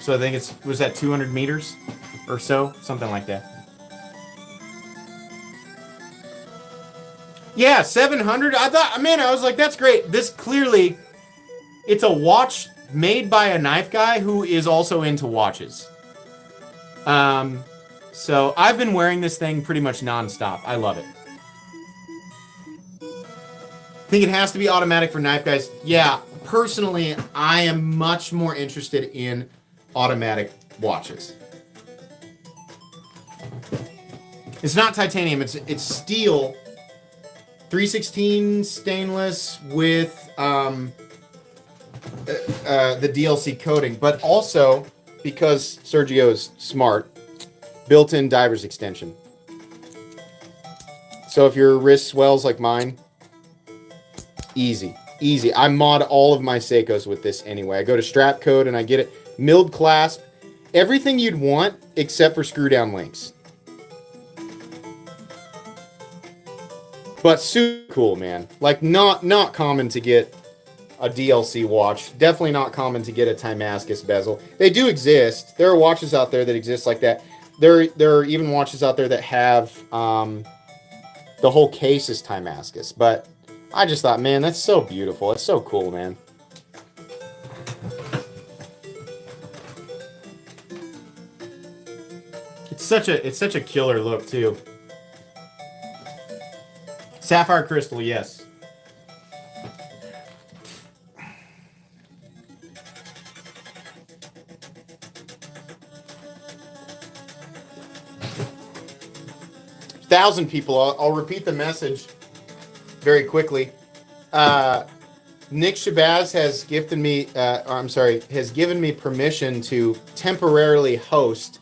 So I think was that 200 meters or so? Something like that. Yeah, 700. I was like, that's great. This clearly, it's a watch made by a knife guy who is also into watches. So I've been wearing this thing pretty much nonstop. I love it. Think it has to be automatic for knife guys? Yeah, personally, I am much more interested in automatic watches. It's not titanium. It's steel. 316 stainless with the DLC coating, but also, because Sergio is smart, built-in diver's extension. So if your wrist swells like mine, easy. I mod all of my Seikos with this anyway. I go to strap code and I get it. Milled clasp. Everything you'd want except for screw down links. But super cool, man. Like, not common to get a DLC watch. Definitely not common to get a Timascus bezel. They do exist. There are watches out there that exist like that. There are even watches out there that have the whole case is Timascus. But I just thought, man, that's so beautiful. It's so cool, man. It's such a killer look too. Sapphire crystal, yes. Thousand people. I'll repeat the message very quickly. Nick Shabazz has given me permission to temporarily host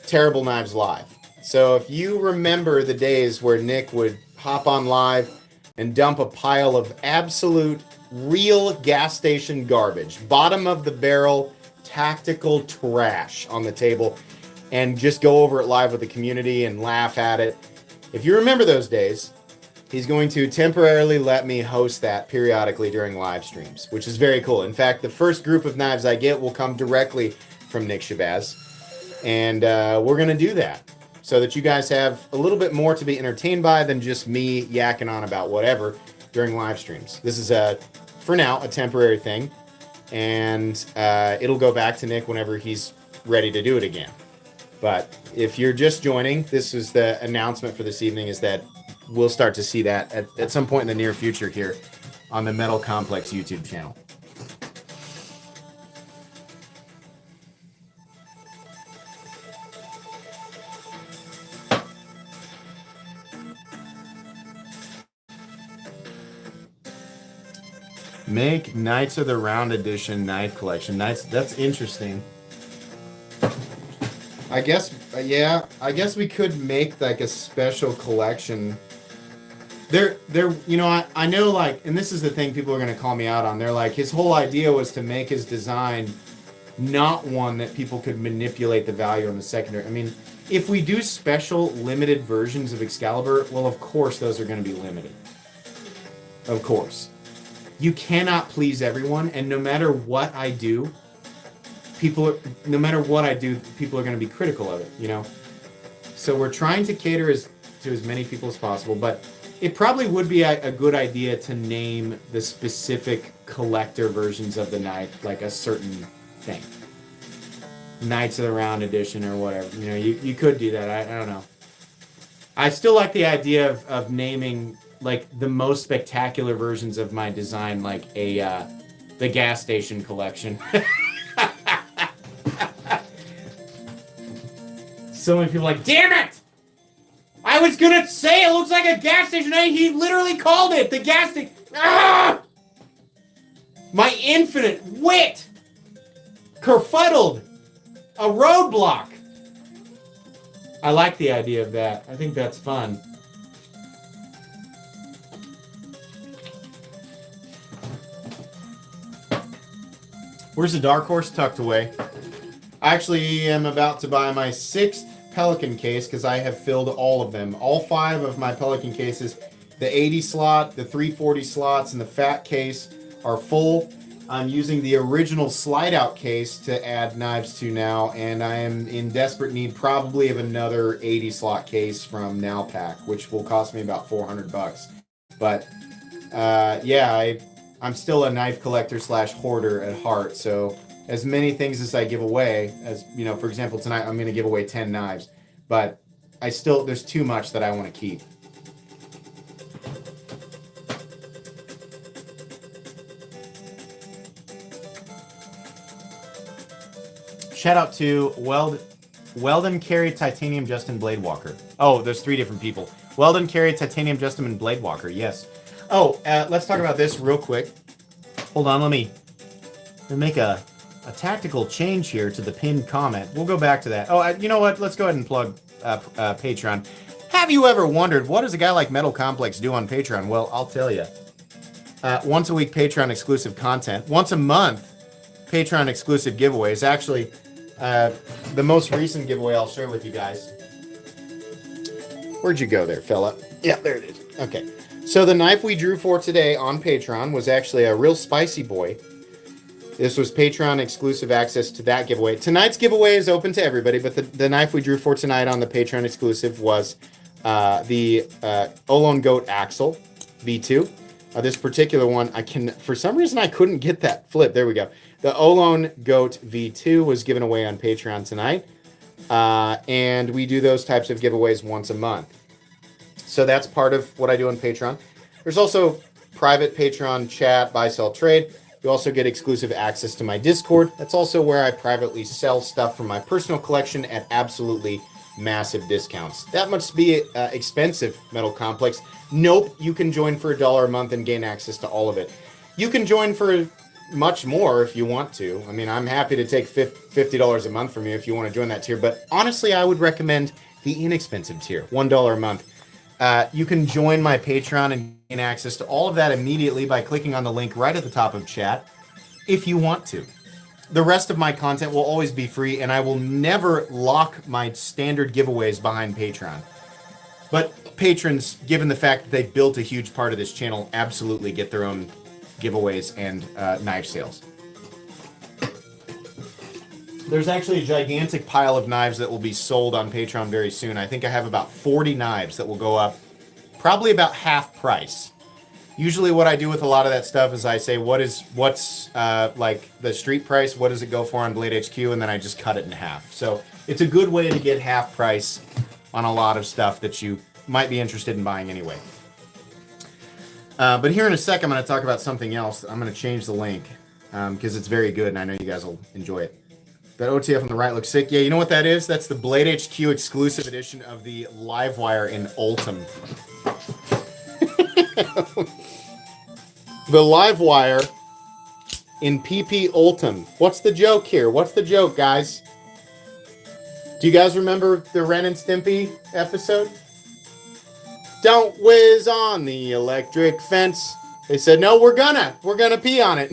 Terrible Knives Live. So if you remember the days where Nick would hop on live and dump a pile of absolute real gas station garbage, bottom of the barrel tactical trash on the table, and just go over it live with the community and laugh at it. If you remember those days, he's going to temporarily let me host that periodically during live streams, which is very cool. In fact, the first group of knives I get will come directly from Nick Shabazz, and we're going to do that so that you guys have a little bit more to be entertained by than just me yakking on about whatever during live streams. This is, for now, a temporary thing, and it'll go back to Nick whenever he's ready to do it again. But if you're just joining, this is the announcement for this evening, is that we'll start to see that at some point in the near future here on the Metal Complex YouTube channel. Make Knights of the Round Edition knife collection. That's interesting. I guess, yeah, I guess we could make like a special collection. You know, I know, like, and this is the thing people are going to call me out on. They're like, his whole idea was to make his design not one that people could manipulate the value on the secondary. I mean, if we do special limited versions of Excalibur, well, of course those are going to be limited. Of course. you cannot please everyone, and no matter what I do, people are going to be critical of it, you know? So we're trying to cater to as many people as possible, but it probably would be a good idea to name the specific collector versions of the knife like a certain thing. Knights of the Round Edition or whatever. You know, you could do that. I don't know. I still like the idea of naming like the most spectacular versions of my design, like the gas station collection. So many people are like, damn it! I was gonna say it looks like a gas station. He literally called it the gas station. Ah! My infinite wit kerfuddled a roadblock. I like the idea of that. I think that's fun. Where's the Dark Horse tucked away? I actually am about to buy my 6th Pelican case because I have filled all of them. All 5 of my Pelican cases, the 80 slot, the 340 slots, and the fat case are full. I'm using the original slide-out case to add knives to now, and I am in desperate need probably of another 80 slot case from Nowpack, which will cost me about $400. But yeah, I'm still a knife collector / hoarder at heart, so as many things as I give away, as you know, for example, tonight I'm going to give away 10 knives, but there's too much that I want to keep. Shout out to Weldon Carey, Titanium, Justin, Bladewalker. Oh, there's 3 different people. Weldon Carey, Titanium, Justin, and Bladewalker. Yes. Oh, let's talk about this real quick. Hold on, let me make a tactical change here to the pinned comment. We'll go back to that. Oh, you know what? Let's go ahead and plug Patreon. Have you ever wondered, what does a guy like Metal Complex do on Patreon? Well, I'll tell you. Once a week Patreon exclusive content. Once a month Patreon exclusive giveaways. Actually, the most recent giveaway I'll share with you guys. Where'd you go there, fella? Yeah, there it is. Okay. So the knife we drew for today on Patreon was actually a real spicy boy. This was Patreon exclusive access to that giveaway. Tonight's giveaway is open to everybody, but the knife we drew for tonight on the Patreon exclusive was the Olone Goat Axle V2. This particular one, for some reason I couldn't get that flip. There we go. The Olone Goat V2 was given away on Patreon tonight. And we do those types of giveaways once a month. So that's part of what I do on Patreon. There's also private Patreon chat, buy, sell, trade. You also get exclusive access to my Discord. That's also where I privately sell stuff from my personal collection at absolutely massive discounts. That must be expensive, Metal Complex. Nope, you can join for $1 a month and gain access to all of it. You can join for much more if you want to. I mean, I'm happy to take $50 a month from you if you want to join that tier, but honestly, I would recommend the inexpensive tier, $1 a month. You can join my Patreon and gain access to all of that immediately by clicking on the link right at the top of chat if you want to. The rest of my content will always be free, and I will never lock my standard giveaways behind Patreon. But patrons, given the fact that they built a huge part of this channel, absolutely get their own giveaways and knife sales. There's actually a gigantic pile of knives that will be sold on Patreon very soon. I think I have about 40 knives that will go up probably about half price. Usually what I do with a lot of that stuff is I say, what's like the street price? What does it go for on Blade HQ? And then I just cut it in half. So it's a good way to get half price on a lot of stuff that you might be interested in buying anyway. But here in a sec, I'm going to talk about something else. I'm going to change the link because it's very good and I know you guys will enjoy it. That OTF on the right looks sick. Yeah, you know what that is? That's the Blade HQ exclusive edition of the Livewire in Ultim. The Livewire in PP Ultim. What's the joke here? What's the joke, guys? Do you guys remember the Ren and Stimpy episode? Don't whiz on the electric fence. They said, no, we're gonna pee on it.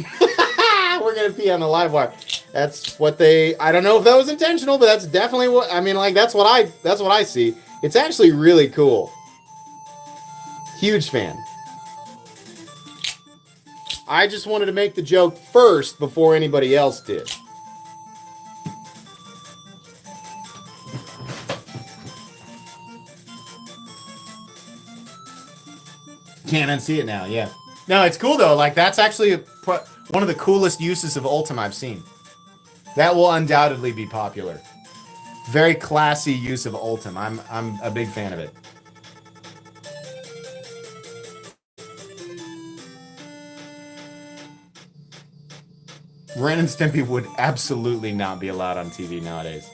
We're gonna pee on the Livewire. That's what I don't know if that was intentional, but that's definitely what, I mean, like, that's what I see. It's actually really cool. Huge fan. I just wanted to make the joke first before anybody else did. Can't unsee it now, yeah. No, it's cool though. Like, that's actually one of the coolest uses of Ultim I've seen. That will undoubtedly be popular. Very classy use of Ultim. I'm a big fan of it. Ren and Stimpy would absolutely not be allowed on TV nowadays.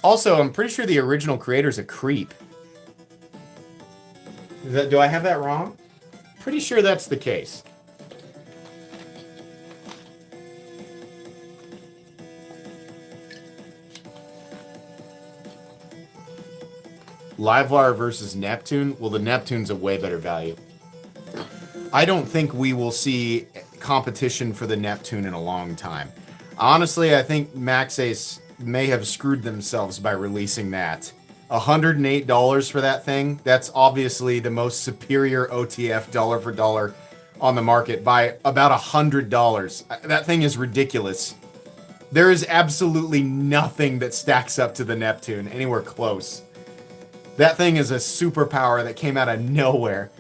Also, I'm pretty sure the original creator's a creep. Do I have that wrong? Pretty sure that's the case. Livewire versus Neptune? Well, the Neptune's a way better value. I don't think we will see competition for the Neptune in a long time. Honestly, I think Maxace may have screwed themselves by releasing that. $108 for that thing? That's obviously the most superior OTF dollar for dollar on the market by about $100. That thing is ridiculous. There is absolutely nothing that stacks up to the Neptune anywhere close. That thing is a superpower that came out of nowhere.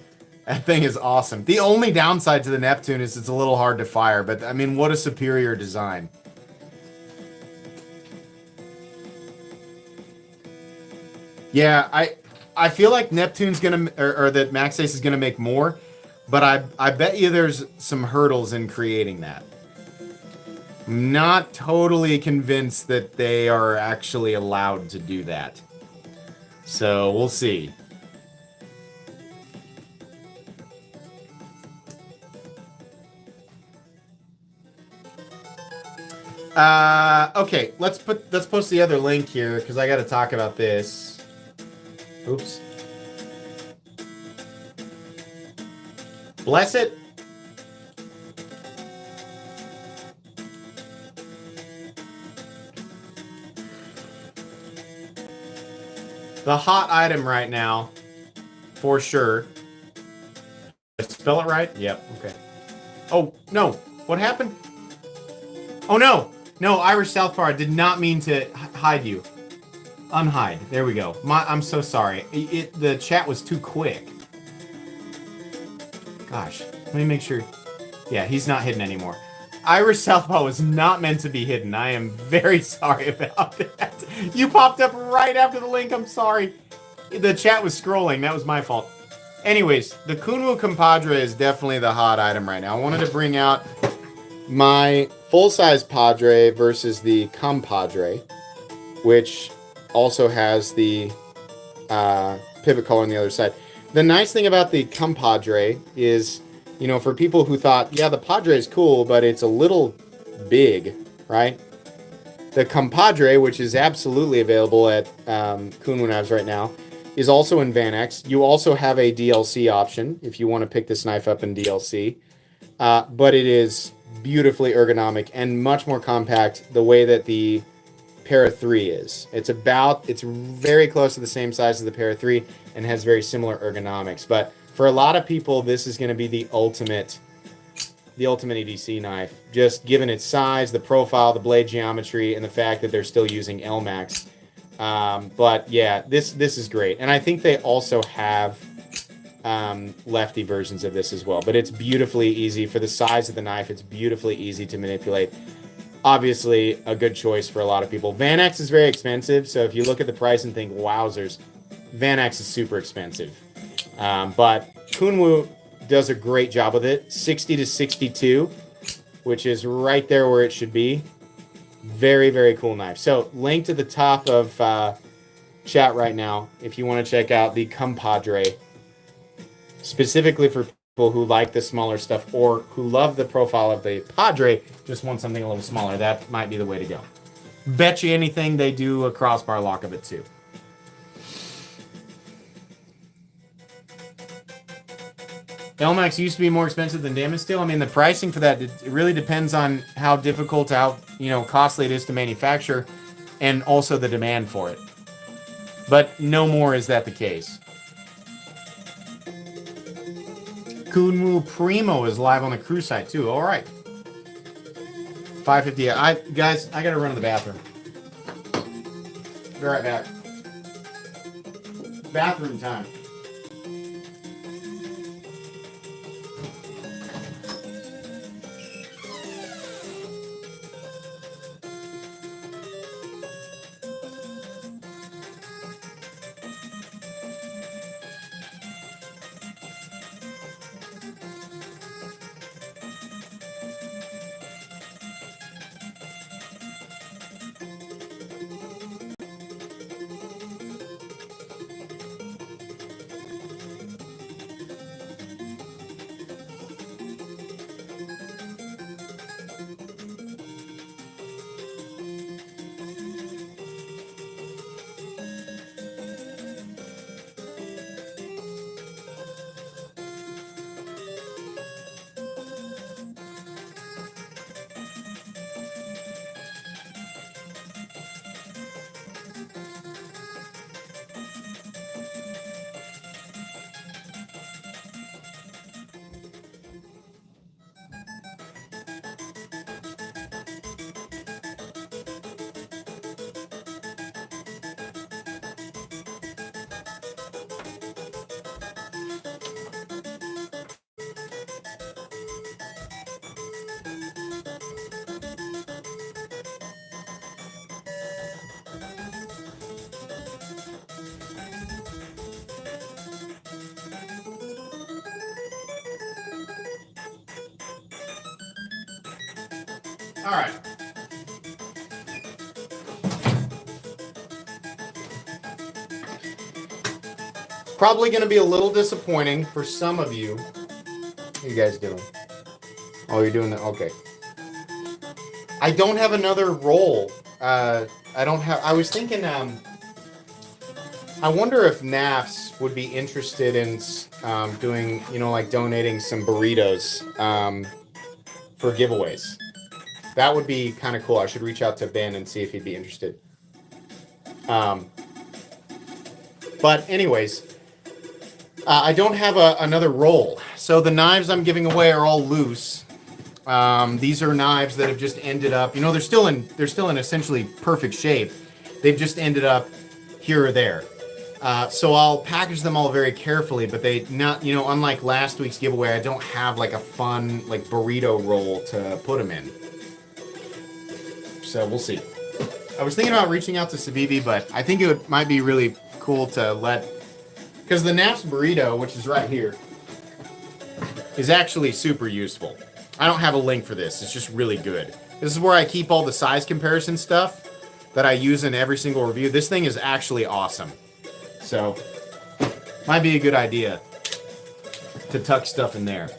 That thing is awesome. The only downside to the Neptune is it's a little hard to fire, but I mean, what a superior design. Yeah, I feel like Neptune's gonna, or that Maxace is gonna make more, but I bet you there's some hurdles in creating that. I'm not totally convinced that they are actually allowed to do that. So we'll see. Okay, let's post the other link here because I got to talk about this. Oops. Bless it. The hot item right now, for sure. Did I spell it right? Yep. Okay. Oh, no. What happened? Oh, no. No, Irish Southpaw, I did not mean to hide you. Unhide. There we go. I'm so sorry. The chat was too quick. Gosh. Let me make sure. Yeah, he's not hidden anymore. Irish Southpaw was not meant to be hidden. I am very sorry about that. You popped up right after the link. I'm sorry. The chat was scrolling. That was my fault. Anyways, the Kunwu Compadre is definitely the hot item right now. I wanted to bring out my full-size Padre versus the Compadre, which also has the pivot collar on the other side. The nice thing about the Compadre is, you know, for people who thought, yeah, the Padre is cool, but it's a little big, right? The Compadre, which is absolutely available at Kunwu Knives right now, is also in Van-X. You also have a DLC option if you want to pick this knife up in DLC. But it is beautifully ergonomic and much more compact the way that the Para 3 is. It's very close to the same size as the Para 3 and has very similar ergonomics. But for a lot of people, this is going to be the ultimate EDC knife, just given its size, the profile, the blade geometry, and the fact that they're still using LMAX. But yeah, this is great. And I think they also have lefty versions of this as well. But it's beautifully easy. For the size of the knife, it's beautifully easy to manipulate. Obviously, a good choice for a lot of people. Van-X is very expensive, so if you look at the price and think, wowzers, Van-X is super expensive. But Kunwu does a great job with it. 60 to 62, which is right there where it should be. Very, very cool knife. So, link to the top of chat right now if you want to check out the Compadre. Specifically for people who like the smaller stuff or who love the profile of the Padre, just want something a little smaller. That might be the way to go. Bet you anything they do a crossbar lock of it too. LMAX used to be more expensive than Damage Steel. I mean, the pricing for that, it really depends on how difficult, how costly it is to manufacture, and also the demand for it. But no more is that the case. Kunmu Primo is live on the crew site too. All right. 5:50. Guys, I gotta run to the bathroom. Be right back. Bathroom time. All right. Probably going to be a little disappointing for some of you. What are you guys doing? Oh, you're doing that? Okay. I don't have another roll. I don't have... I was thinking... I wonder if NAFs would be interested in doing, like donating some burritos for giveaways. That would be kind of cool. I should reach out to Ben and see if he'd be interested. But anyways, I don't have another roll. So the knives I'm giving away are all loose. These are knives that have just ended up, they're still in essentially perfect shape. They've just ended up here or there. So I'll package them all very carefully, but they not, unlike last week's giveaway, I don't have like a fun like burrito roll to put them in. So we'll see. I was thinking about reaching out to Savivi, but I think it might be really cool to because the Naps burrito, which is right here, is actually super useful. I don't have a link for this. It's just really good. This is where I keep all the size comparison stuff that I use in every single review. This thing is actually awesome. So, might be a good idea to tuck stuff in there.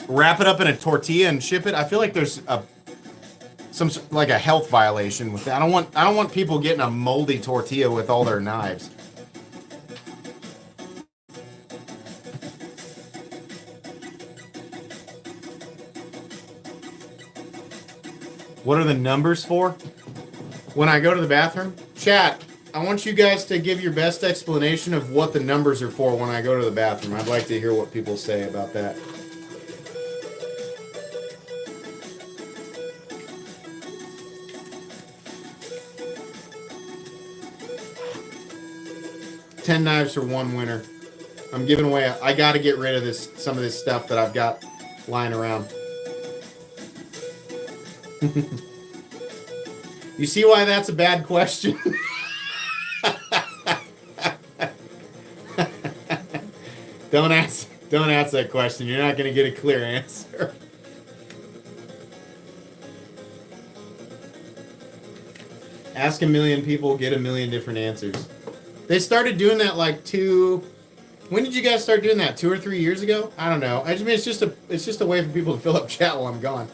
Wrap it up in a tortilla and ship it. I feel like there's some like a health violation with that. I don't want people getting a moldy tortilla with all their knives. What are the numbers for? When I go to the bathroom? Chat, I want you guys to give your best explanation of what the numbers are for when I go to the bathroom. I'd like to hear what people say about that. $10 knives for one winner. I'm giving away. I got to get rid of some of this stuff that I've got lying around. You see why that's a bad question? Don't ask that question. You're not going to get a clear answer. Ask a million people, get a million different answers. They started doing that like when did you guys start doing that? 2 or 3 years ago? I don't know. I mean, it's just a way for people to fill up chat while I'm gone.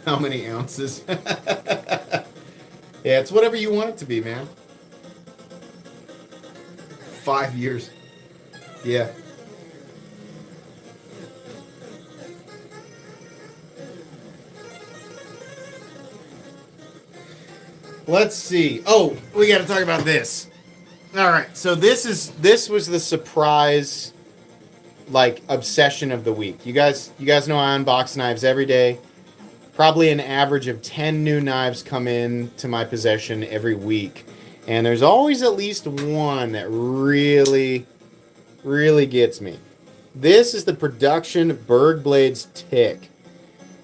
How many ounces? Yeah, it's whatever you want it to be, man. 5 years. Yeah. Let's see. Oh, we got to talk about this. All right. So this was the surprise, like, obsession of the week. You guys know I unbox knives every day. Probably an average of 10 new knives come in to my possession every week. And there's always at least one that really, really gets me. This is the Production Berg Blades Tick.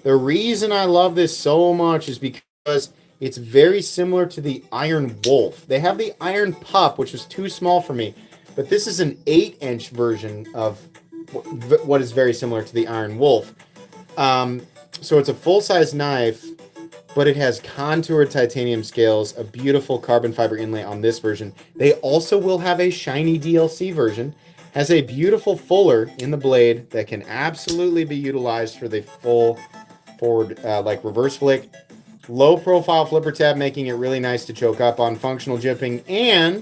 The reason I love this so much is because it's very similar to the Iron Wolf. They have the Iron Pup, which was too small for me. But this is an 8-inch version of what is very similar to the Iron Wolf. So it's a full-size knife, but it has contoured titanium scales, a beautiful carbon fiber inlay on this version. They also will have a shiny DLC version. Has a beautiful fuller in the blade that can absolutely be utilized for the full forward, like reverse flick. Low profile flipper tab, making it really nice to choke up on. Functional jipping and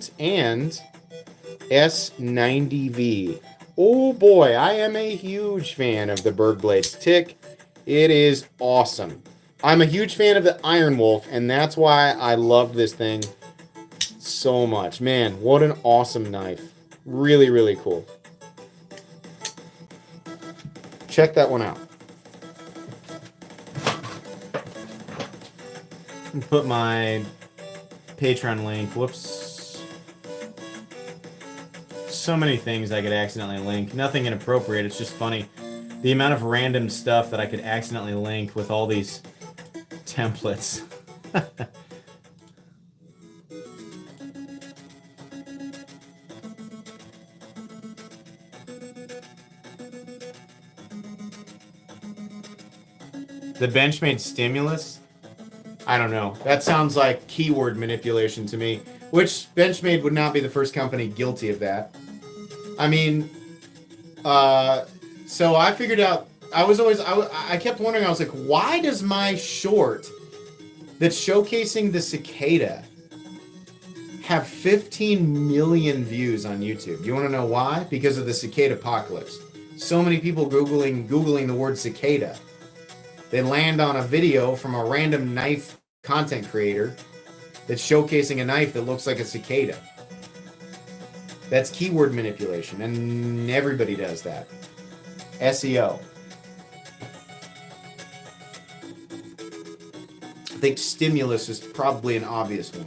S90V. Oh boy, I am a huge fan of the Berg Blades Tick. It is awesome. I'm a huge fan of the Iron Wolf, and that's why I love this thing so much. Man, what an awesome knife. Really, really cool. Check that one out. Put my Patreon link. Whoops. So many things I could accidentally link. Nothing inappropriate. It's just funny. The amount of random stuff that I could accidentally link with all these templates. The Benchmade Stimulus? I don't know. That sounds like keyword manipulation to me. Which Benchmade would not be the first company guilty of that. I mean, so I figured out, I kept wondering, I was like, why does my short that's showcasing the cicada have 15 million views on YouTube? Do you want to know why? Because of the cicada apocalypse. So many people Googling the word cicada. They land on a video from a random knife content creator that's showcasing a knife that looks like a cicada. That's keyword manipulation, and everybody does that. SEO. I think stimulus is probably an obvious one.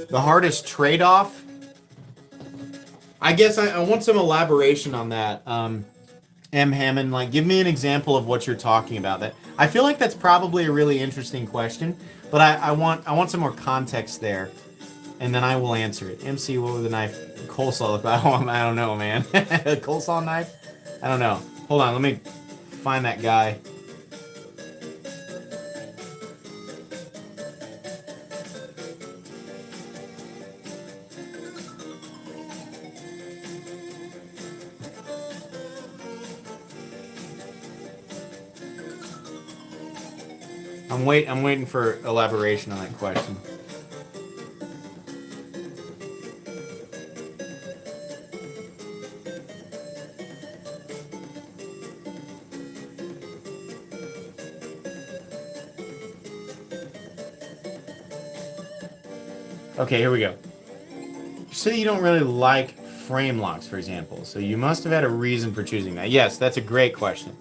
The hardest trade-off? I guess I want some elaboration on that. M. Hammond, like, give me an example of what you're talking about. That I feel like that's probably a really interesting question, but I want some more context there, and then I will answer it. MC, what would the knife? Coleslaw look like? I don't know, man. A coleslaw knife? I don't know. Hold on, let me find that guy. I'm waiting for elaboration on that question. Okay, here we go. You say you don't really like frame locks, for example, so you must have had a reason for choosing that. Yes, that's a great question.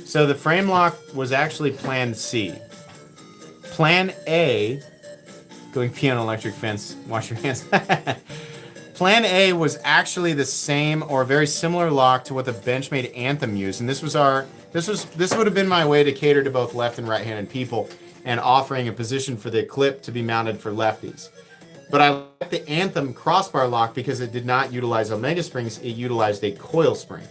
So the frame lock was actually Plan C. Plan A, going pee on electric fence, wash your hands. Plan A was actually the same or very similar lock to what the Benchmade Anthem used, and this would have been my way to cater to both left and right-handed people, and offering a position for the clip to be mounted for lefties. But I like the Anthem crossbar lock because it did not utilize omega springs; it utilized a coil spring.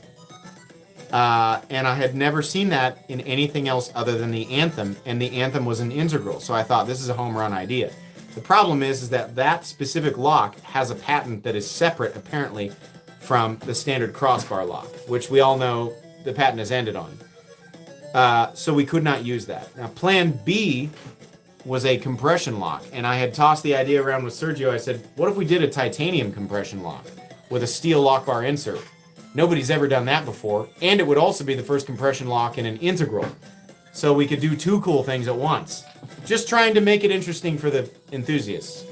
And I had never seen that in anything else other than the Anthem, and the Anthem was an integral, so I thought this is a home run idea. The problem is that specific lock has a patent that is separate, apparently, from the standard crossbar lock, which we all know the patent has ended on. So we could not use that. Now, Plan B was a compression lock. And I had tossed the idea around with Sergio. I said, what if we did a titanium compression lock with a steel lock bar insert? Nobody's ever done that before. And it would also be the first compression lock in an integral. So we could do two cool things at once. Just trying to make it interesting for the enthusiasts.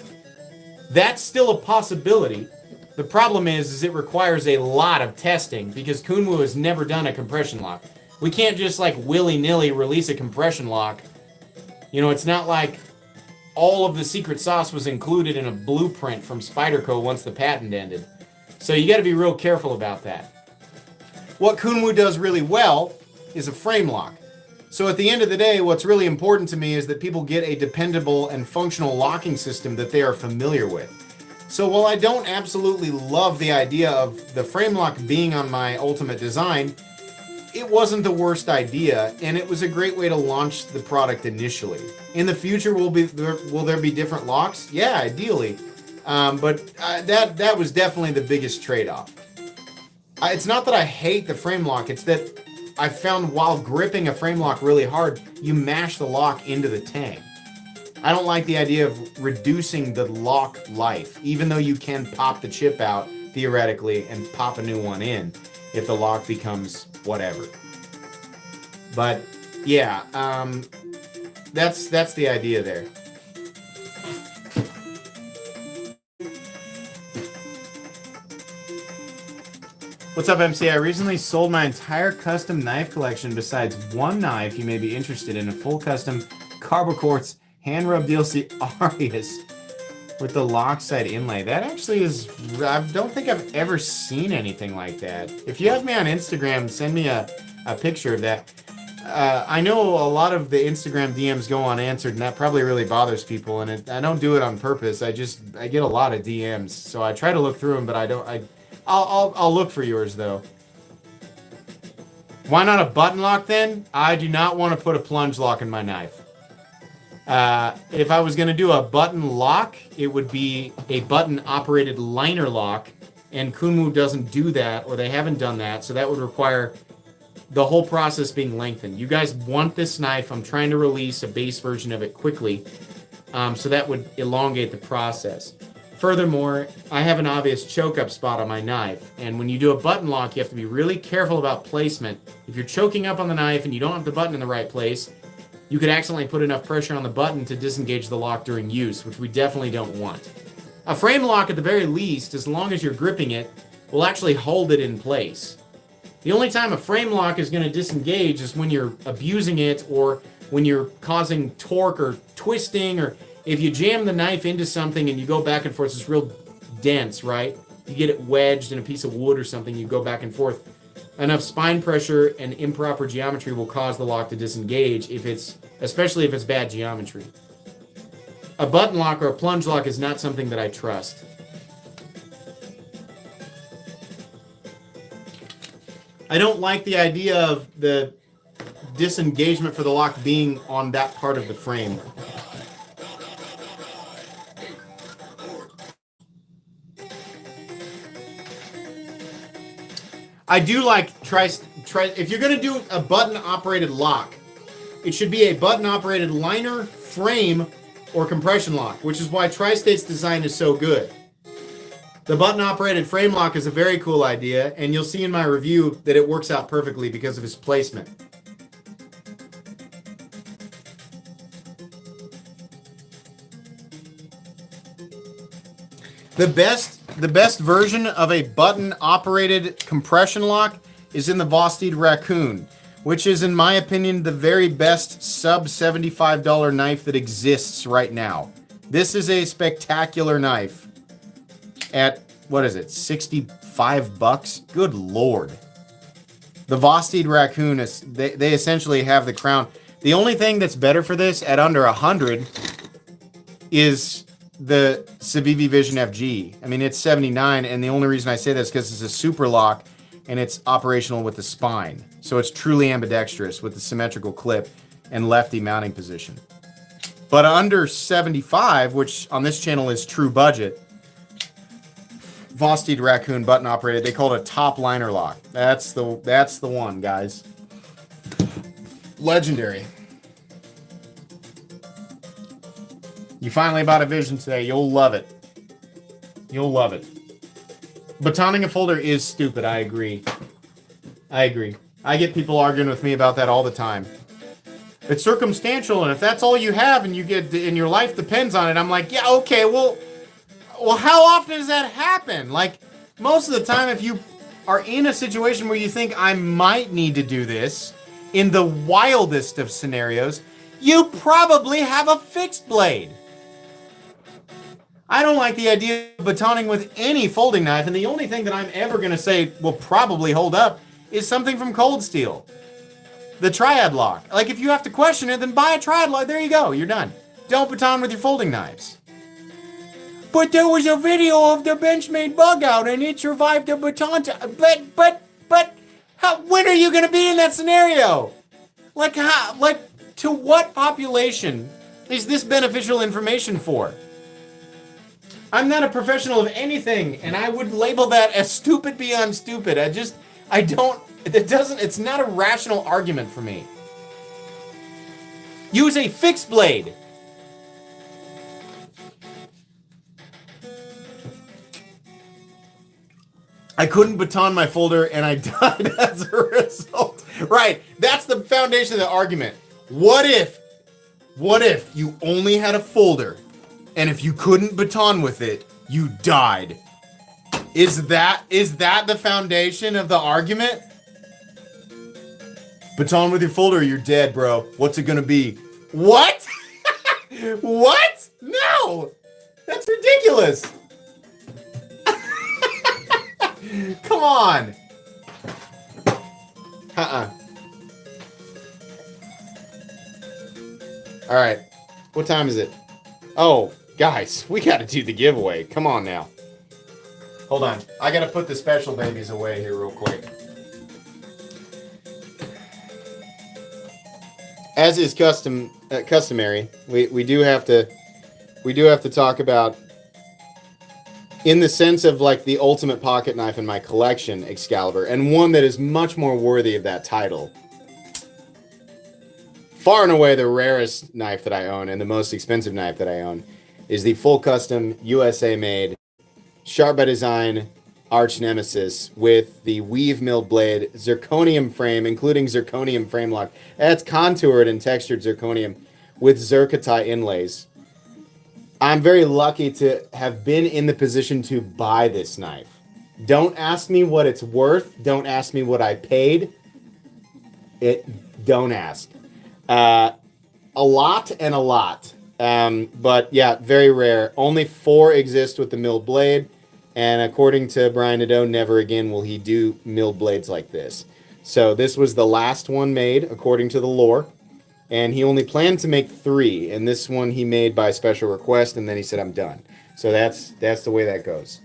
That's still a possibility. The problem is it requires a lot of testing because Kunwu has never done a compression lock. We can't just like willy-nilly release a compression lock. You know, it's not like all of the secret sauce was included in a blueprint from Spyderco once the patent ended. So you got to be real careful about that. What Kunwu does really well is a frame lock. So at the end of the day, what's really important to me is that people get a dependable and functional locking system that they are familiar with. So while I don't absolutely love the idea of the frame lock being on my ultimate design, it wasn't the worst idea, and it was a great way to launch the product initially. In the future, will there be different locks? Yeah, ideally. But that was definitely the biggest trade-off. It's not that I hate the frame lock, it's that I found while gripping a frame lock really hard, you mash the lock into the tang. I don't like the idea of reducing the lock life, even though you can pop the chip out, theoretically, and pop a new one in if the lock becomes whatever. But, yeah, that's the idea there. What's up, MC? I recently sold my entire custom knife collection besides one knife you may be interested in, a full custom Carbo Quartz hand rub DLC Arius with the lockside inlay. That actually is, I don't think I've ever seen anything like that. If you have me on Instagram, send me a picture of that. I know a lot of the Instagram DMs go unanswered, and that probably really bothers people, and I don't do it on purpose. I get a lot of DMs, so I try to look through them, but I'll look for yours, though. Why not a button lock, then? I do not want to put a plunge lock in my knife. If I was going to do a button lock, it would be a button-operated liner lock, and Kunwu doesn't do that, or they haven't done that, so that would require the whole process being lengthened. You guys want this knife. I'm trying to release a base version of it quickly, so that would elongate the process. Furthermore, I have an obvious choke-up spot on my knife, and when you do a button lock, you have to be really careful about placement. If you're choking up on the knife and you don't have the button in the right place, you could accidentally put enough pressure on the button to disengage the lock during use, which we definitely don't want. A frame lock, at the very least, as long as you're gripping it, will actually hold it in place. The only time a frame lock is going to disengage is when you're abusing it, or when you're causing torque or twisting, or if you jam the knife into something and you go back and forth. It's real dense, right? You get it wedged in a piece of wood or something, you go back and forth. Enough spine pressure and improper geometry will cause the lock to disengage, especially if it's bad geometry. A button lock or a plunge lock is not something that I trust. I don't like the idea of the disengagement for the lock being on that part of the frame. I do like if you're going to do a button-operated lock, it should be a button-operated liner, frame, or compression lock, which is why Tri-State's design is so good. The button-operated frame lock is a very cool idea, and you'll see in my review that it works out perfectly because of its placement. The best version of a button-operated compression lock is in the Vosteed Raccoon, which is, in my opinion, the very best sub-$75 knife that exists right now. This is a spectacular knife at, what is it, 65 bucks? Good lord. The Vosteed Raccoon, they essentially have the crown. The only thing that's better for this at under 100 is the Civivi Vision FG. I mean, it's 79, and the only reason I say that is because it's a super lock, and it's operational with the spine. So it's truly ambidextrous with the symmetrical clip and lefty mounting position. But under 75, which on this channel is true budget, Vosteed Raccoon button operated, they call it a top liner lock. That's the one, guys. Legendary. You finally bought a Vision today. You'll love it. You'll love it. Batoning a folder is stupid. I agree. I agree. I get people arguing with me about that all the time. It's circumstantial, and if that's all you have and you get and your life depends on it, I'm like, yeah, okay, well, how often does that happen? Like, most of the time, if you are in a situation where you think I might need to do this, in the wildest of scenarios, you probably have a fixed blade. I don't like the idea of batoning with any folding knife, and the only thing that I'm ever going to say will probably hold up is something from Cold Steel. The Triad Lock. Like, if you have to question it, then buy a Triad Lock. There you go. You're done. Don't baton with your folding knives. But there was a video of the Benchmade bug out, and it survived the baton. But, how? When are you going to be in that scenario? Like, how? Like, to what population is this beneficial information for? I'm not a professional of anything, and I would label that as stupid beyond stupid. It's not a rational argument for me. Use a fixed blade. I couldn't baton my folder and I died as a result. Right, that's the foundation of the argument. What if you only had a folder and if you couldn't baton with it, you died? Is that the foundation of the argument? Baton with your folder, you're dead, bro. What's it gonna be? What? What? No! That's ridiculous! Come on! Alright. What time is it? Oh, guys, we gotta do the giveaway. Come on now. Hold on. I gotta put the special babies away here real quick. As is customary, we do have to talk about, in the sense of like the ultimate pocket knife in my collection, Excalibur, and one that is much more worthy of that title. Far and away the rarest knife that I own and the most expensive knife that I own is the full custom USA made Sharp by Design Arch Nemesis with the weave milled blade, zirconium frame, including zirconium frame lock. That's contoured and textured zirconium with zircotai inlays. I'm very lucky to have been in the position to buy this knife. Don't ask me what it's worth. Don't ask me what I paid. Don't ask. A lot and a lot. But yeah, very rare. Only 4 exist with the milled blade. And according to Brian Nadeau, never again will he do milled blades like this. So this was the last one made, according to the lore. And he only planned to make 3. And this one he made by special request, and then he said, I'm done. So that's the way that goes.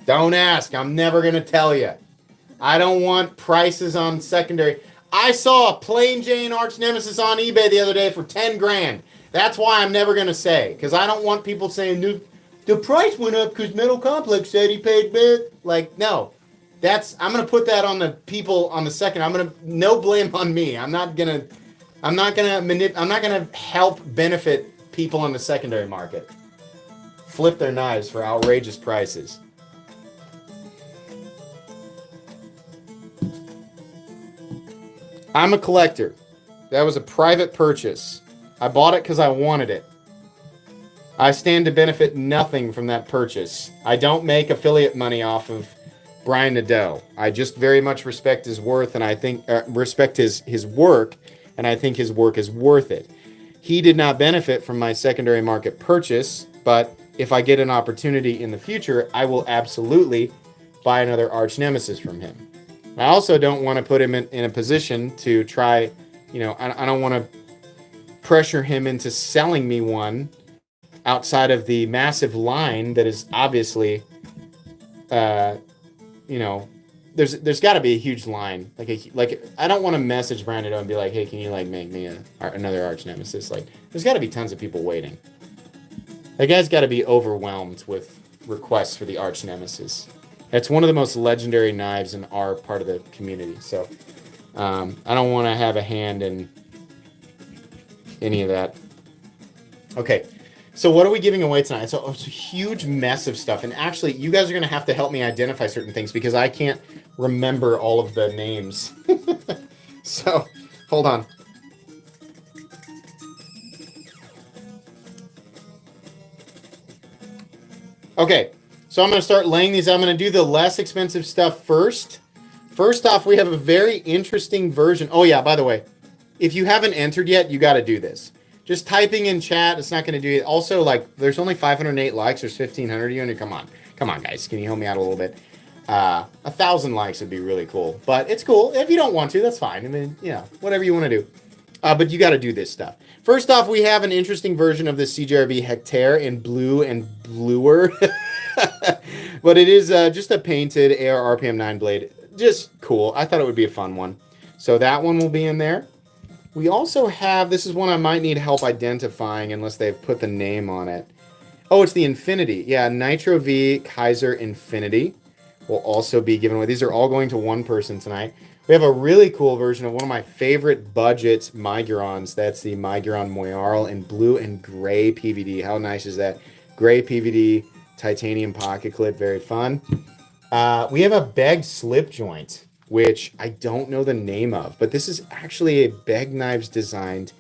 Don't ask. I'm never going to tell you. I don't want prices on secondary. I saw a plain Jane Arch Nemesis on eBay the other day for 10 grand. That's why I'm never going to say. Because I don't want people saying, the price went up because Metal Complex said he paid big. Like, no. I'm going to put that on the people on the second. No blame on me. I'm not going to help benefit people on the secondary market. Flip their knives for outrageous prices. I'm a collector. That was a private purchase. I bought it because I wanted it. I stand to benefit nothing from that purchase. I don't make affiliate money off of Brian Nadeau. I just very much respect his worth, and I think respect his work, and I think his work is worth it. He did not benefit from my secondary market purchase, but if I get an opportunity in the future, I will absolutely buy another Arch Nemesis from him. I also don't want to put him in a position to try, I don't want to pressure him into selling me one outside of the massive line that is obviously, there's got to be a huge line. Like I don't want to message Brandon and be like, hey, can you make me another Arch Nemesis? Like, there's got to be tons of people waiting. That guy's got to be overwhelmed with requests for the Arch Nemesis. It's one of the most legendary knives in our part of the community. So I don't want to have a hand in any of that. Okay, so what are we giving away tonight? So it's a huge mess of stuff, and actually, you guys are going to have to help me identify certain things because I can't remember all of the names. So, hold on. Okay, so I'm going to start laying these out. I'm going to do the less expensive stuff first. First off, we have a very interesting version. Oh yeah, by the way, if you haven't entered yet, you got to do this. Just typing in chat, it's not going to do it. Also, like, there's only 508 likes. There's 1,500 of you, and come on. Come on, guys. Can you help me out a little bit? 1,000 likes would be really cool. But it's cool. If you don't want to, that's fine. I mean, you know, whatever you want to do. But you got to do this stuff. First off, we have an interesting version of the CJRB Hectare in blue and bluer. But it is just a painted AR RPM 9 blade. Just cool. I thought it would be a fun one. So that one will be in there. We also have, this is one I might need help identifying unless they've put the name on it. Oh, it's the Infinity. Yeah, Nitro V Kaiser Infinity will also be given away. These are all going to one person tonight. We have a really cool version of one of my favorite budget Migurons. That's the Miguron Moyarl in blue and gray PVD. How nice is that? Gray PVD, titanium pocket clip, very fun. We have a beg slip joint, which I don't know the name of, but this is actually a Beg Knives designed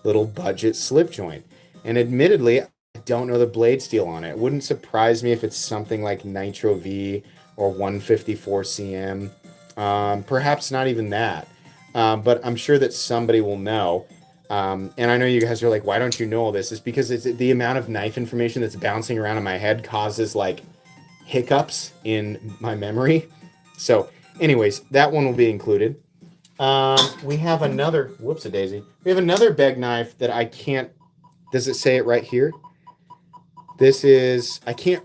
little budget slip joint. And admittedly, I don't know the blade steel on it. It wouldn't surprise me if it's something like Nitro V or 154 CM. Perhaps not even that. But I'm sure that somebody will know. And I know you guys are like, why don't you know all this? It's because it's the amount of knife information that's bouncing around in my head causes like hiccups in my memory. So anyways, that one will be included. We have another, whoops-a-daisy. We have another Beg knife that I can't, does it say it right here? This is, I can't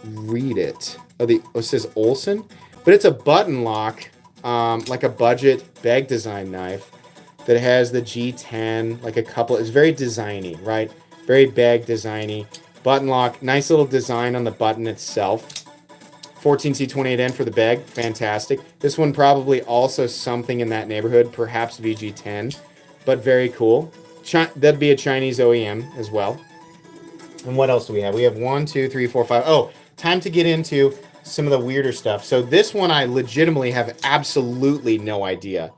read it. Oh, it says Olsen, but it's a button lock, like a budget Beg design knife that has the G10, like a couple, it's very designy, right? Very Beg designy. Button lock, nice little design on the button itself. 14C28N for the Beg, fantastic. This one probably also something in that neighborhood, perhaps VG10, but very cool. That'd be a Chinese OEM as well. And what else do we have? We have 1, 2, 3, 4, 5. Oh, time to get into some of the weirder stuff. So this one I legitimately have absolutely no idea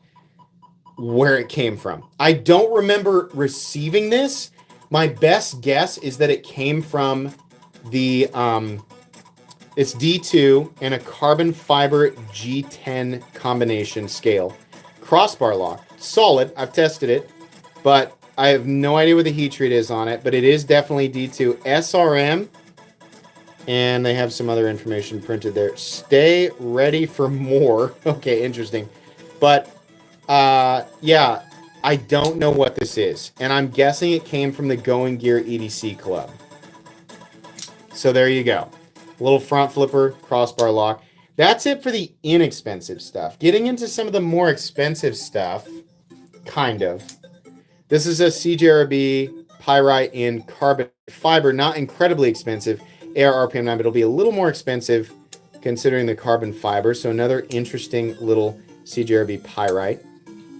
where it came from. I don't remember receiving this. My best guess is that it came from the, it's D2 and a carbon fiber G10 combination scale. Crossbar lock, solid, I've tested it, but I have no idea what the heat treat is on it, but it is definitely D2 SRM, and they have some other information printed there. Stay ready for more. Okay, interesting. But, yeah, I don't know what this is, and I'm guessing it came from the Going Gear EDC Club. So there you go. Little front flipper, crossbar lock. That's it for the inexpensive stuff. Getting into some of the more expensive stuff, kind of. This is a CJRB Pyrite in carbon fiber, not incredibly expensive. AR RPM 9, but it'll be a little more expensive considering the carbon fiber. So another interesting little CJRB Pyrite.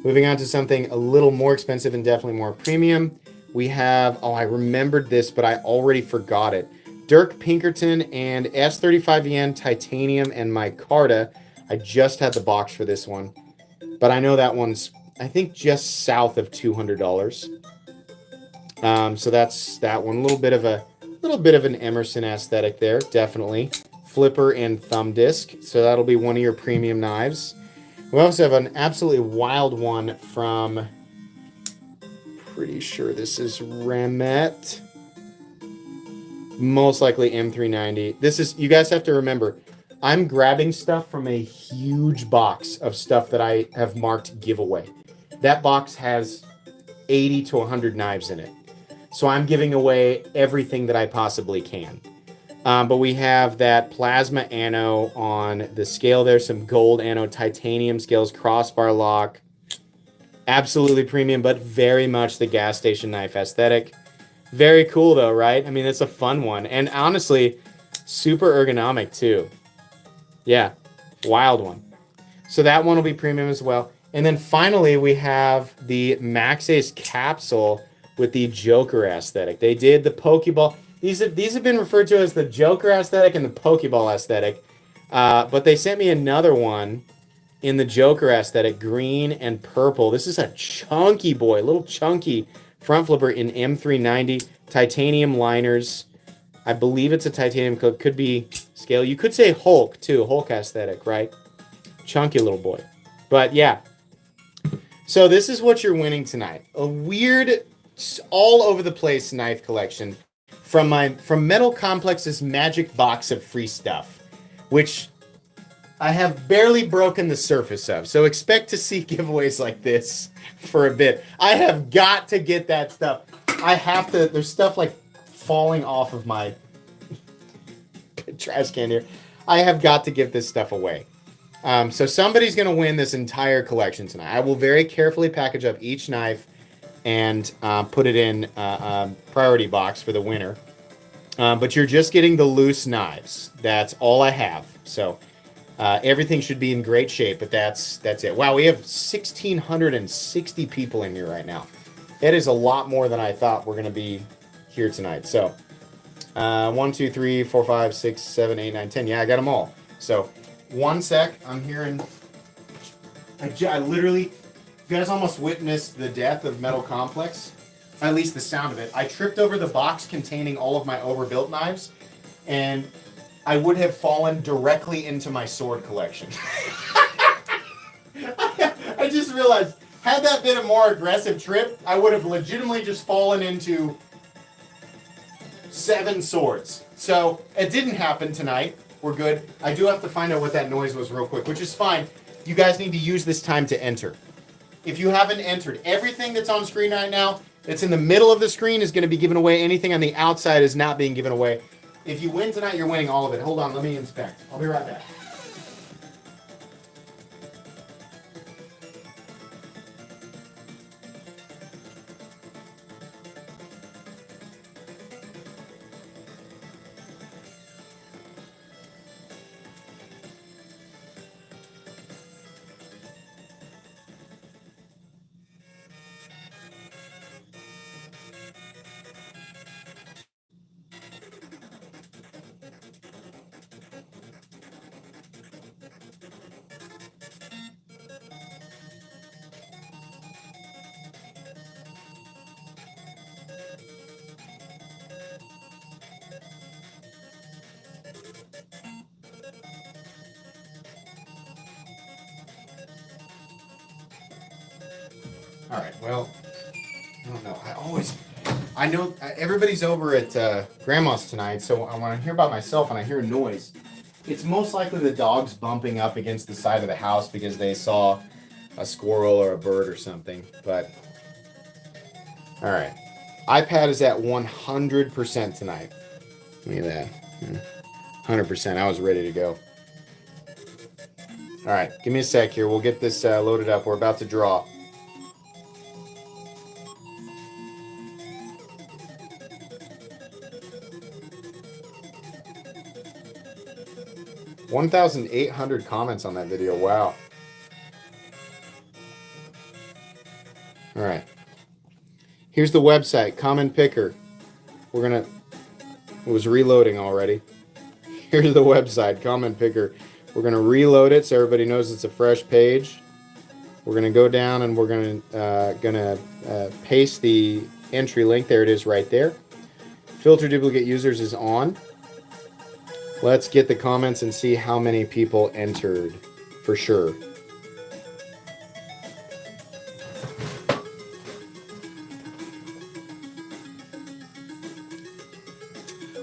Moving on to something a little more expensive and definitely more premium. We have, oh, I remembered this, but I already forgot it. Dirk Pinkerton and S35VN Titanium and Micarta. I just had the box for this one, but I know that one's, I think, just south of $200. So that's that one. A little bit of an Emerson aesthetic there, definitely. Flipper and thumb disc. So that'll be one of your premium knives. We also have an absolutely wild one from, pretty sure this is Ramet. Most likely M390. This is, you guys have to remember, I'm grabbing stuff from a huge box of stuff that I have marked giveaway. That box has 80 to 100 knives in it. So I'm giving away everything that I possibly can. But we have that plasma ano on the scale there, some gold anode titanium scales, crossbar lock. Absolutely premium, but very much the gas station knife aesthetic. Very cool though, right? I mean, it's a fun one. And honestly, super ergonomic too. Yeah, wild one. So that one will be premium as well. And then finally, we have the Max Ace capsule with the Joker aesthetic. They did the Pokeball. These have been referred to as the Joker aesthetic and the Pokeball aesthetic. But they sent me another one in the Joker aesthetic, green and purple. This is a chunky boy, little chunky front flipper in M390, titanium liners. I believe it's a titanium coat. Could be scale. You could say Hulk, too. Hulk aesthetic, right? Chunky little boy. But, yeah. So this is what you're winning tonight. A weird, all over the place knife collection from Metal Complex's magic box of free stuff, which I have barely broken the surface of. So expect to see giveaways like this for a bit. I have got to get that stuff. I have to. There's stuff like falling off of my trash can here. I have got to give this stuff away. So somebody's going to win this entire collection tonight. I will very carefully package up each knife and put it in a priority box for the winner. But you're just getting the loose knives. That's all I have. So everything should be in great shape, but that's it. Wow, we have 1,660 people in here right now. It is a lot more than I thought were going to be here tonight. So 1, 2, 3, 4, 5, 6, 7, 8, 9, 10. Yeah, I got them all. So one sec. I'm hearing. I literally. You guys almost witnessed the death of Metal Complex. At least the sound of it. I tripped over the box containing all of my overbuilt knives, and I would have fallen directly into my sword collection. I just realized, had that been a more aggressive trip, I would have legitimately just fallen into 7 swords. So it didn't happen tonight. We're good. I do have to find out what that noise was real quick, which is fine. You guys need to use this time to enter. If you haven't entered, everything that's on screen right now, that's in the middle of the screen is going to be given away. Anything on the outside is not being given away. If you win tonight, you're winning all of it. Hold on, let me inspect. I'll be right back. All right, well, I don't know. I know everybody's over at Grandma's tonight, so when I hear by myself and I hear a noise, it's most likely the dogs bumping up against the side of the house because they saw a squirrel or a bird or something. But, all right. iPad is at 100% tonight. Look at that. 100%. I was ready to go. All right, give me a sec here. We'll get this loaded up. We're about to draw. $1,800 comments on that video. Wow. All right. Here's the website, Common Picker. It was reloading already. Here's the website, Common Picker. We're gonna reload it so everybody knows it's a fresh page. We're gonna go down and we're gonna paste the entry link. There it is right there. Filter duplicate users is on. Let's get the comments and see how many people entered for sure.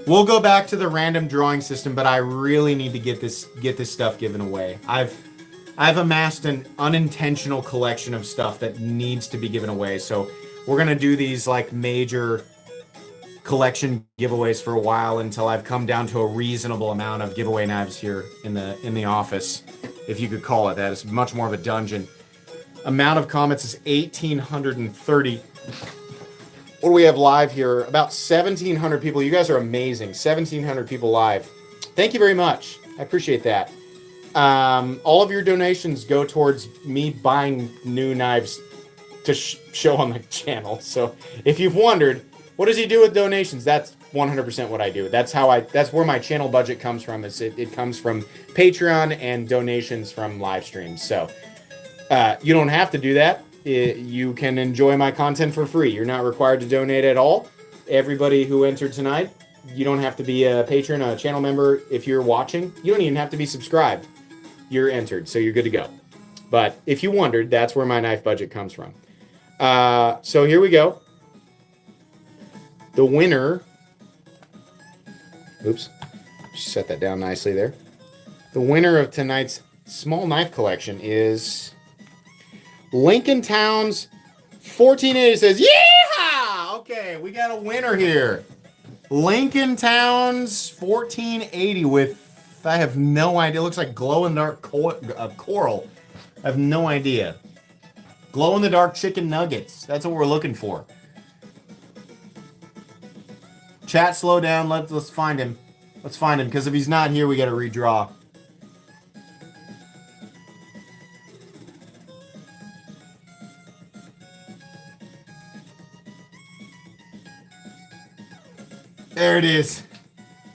We'll go back to the random drawing system, but I really need to get this stuff given away. I've amassed an unintentional collection of stuff that needs to be given away. So we're gonna do these like major collection giveaways for a while until I've come down to a reasonable amount of giveaway knives here in the office, if you could call it that. It's much more of a dungeon. Amount of comments is 1,830. What do we have live here? About 1,700 people. You guys are amazing. 1,700 people live. Thank you very much. I appreciate that. All of your donations go towards me buying new knives to show on the channel. So if you've wondered, what does he do with donations? That's 100% what I do. That's where my channel budget comes from. It comes from Patreon and donations from live streams. So you don't have to do that. You can enjoy my content for free. You're not required to donate at all. Everybody who entered tonight, you don't have to be a patron, a channel member. If you're watching, you don't even have to be subscribed. You're entered, so you're good to go. But if you wondered, that's where my knife budget comes from. So here we go. The winner... Oops. Set that down nicely there. The winner of tonight's small knife collection is... Lincoln Towns 1480 says, yeehaw! Okay, we got a winner here. Lincoln Towns 1480 with... I have no idea. It looks like glow-in-the-dark coral. I have no idea. Glow-in-the-dark chicken nuggets. That's what we're looking for. Chat, slow down. Let's find him. Let's find him, because if he's not here, we got to redraw. There it is.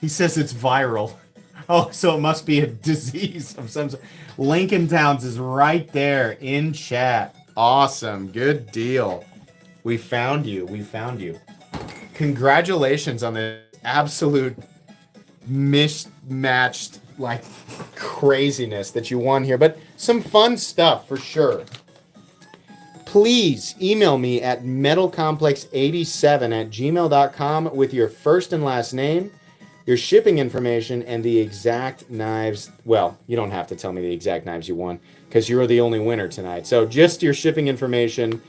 He says it's viral. Oh, so it must be a disease of some sort. Lincoln Towns is right there in chat. Awesome. Good deal. We found you. We found you. Congratulations on the absolute mismatched, like, craziness that you won here. But some fun stuff for sure. Please email me at metalcomplex87@gmail.com with your first and last name, your shipping information, and the exact knives. Well, you don't have to tell me the exact knives you won, because you're the only winner tonight. So just your shipping information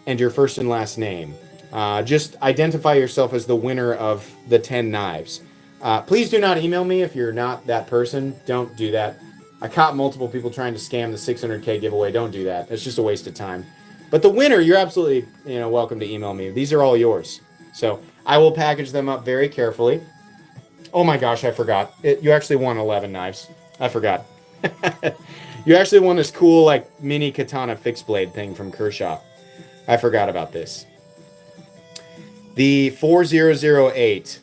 and your first and last name. Just identify yourself as the winner of the 10 knives. Please do not email me if you're not that person. Don't do that. I caught multiple people trying to scam the 600K giveaway. Don't do that. It's just a waste of time. But the winner, you're absolutely welcome to email me. These are all yours. So I will package them up very carefully. Oh my gosh, I forgot. You actually won 11 knives. I forgot. You actually won this cool, like, mini katana fixed blade thing from Kershaw. I forgot about this. The 4008.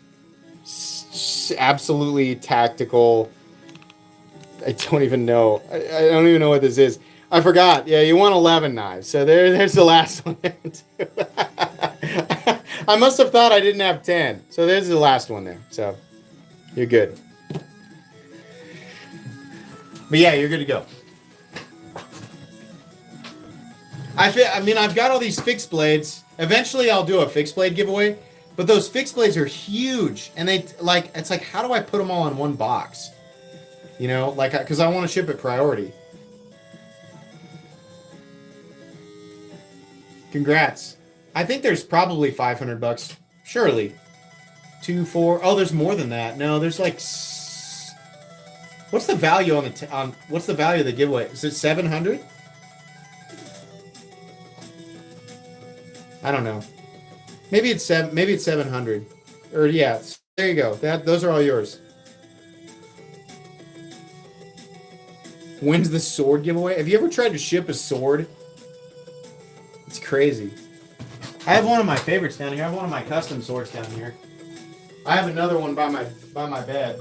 Absolutely tactical. I don't even know. I don't even know what this is. I forgot. Yeah, you won 11 knives. So there's the last one. I must have thought I didn't have 10. So there's the last one there. So you're good. But yeah, you're good to go. I mean, I've got all these fixed blades. Eventually, I'll do a fixed blade giveaway. But those fixed blades are huge, and it's like, how do I put them all in one box? Because I want to ship it priority. Congrats. I think there's probably $500. Surely. 2, 4. Oh, there's more than that. No, there's like. What's the value what's the value of the giveaway? Is it 700? I don't know. Maybe it's 700. Or yeah, there you go. Those are all yours. When's the sword giveaway? Have you ever tried to ship a sword? It's crazy. I have one of my favorites down here. I have one of my custom swords down here. I have another one by my bed.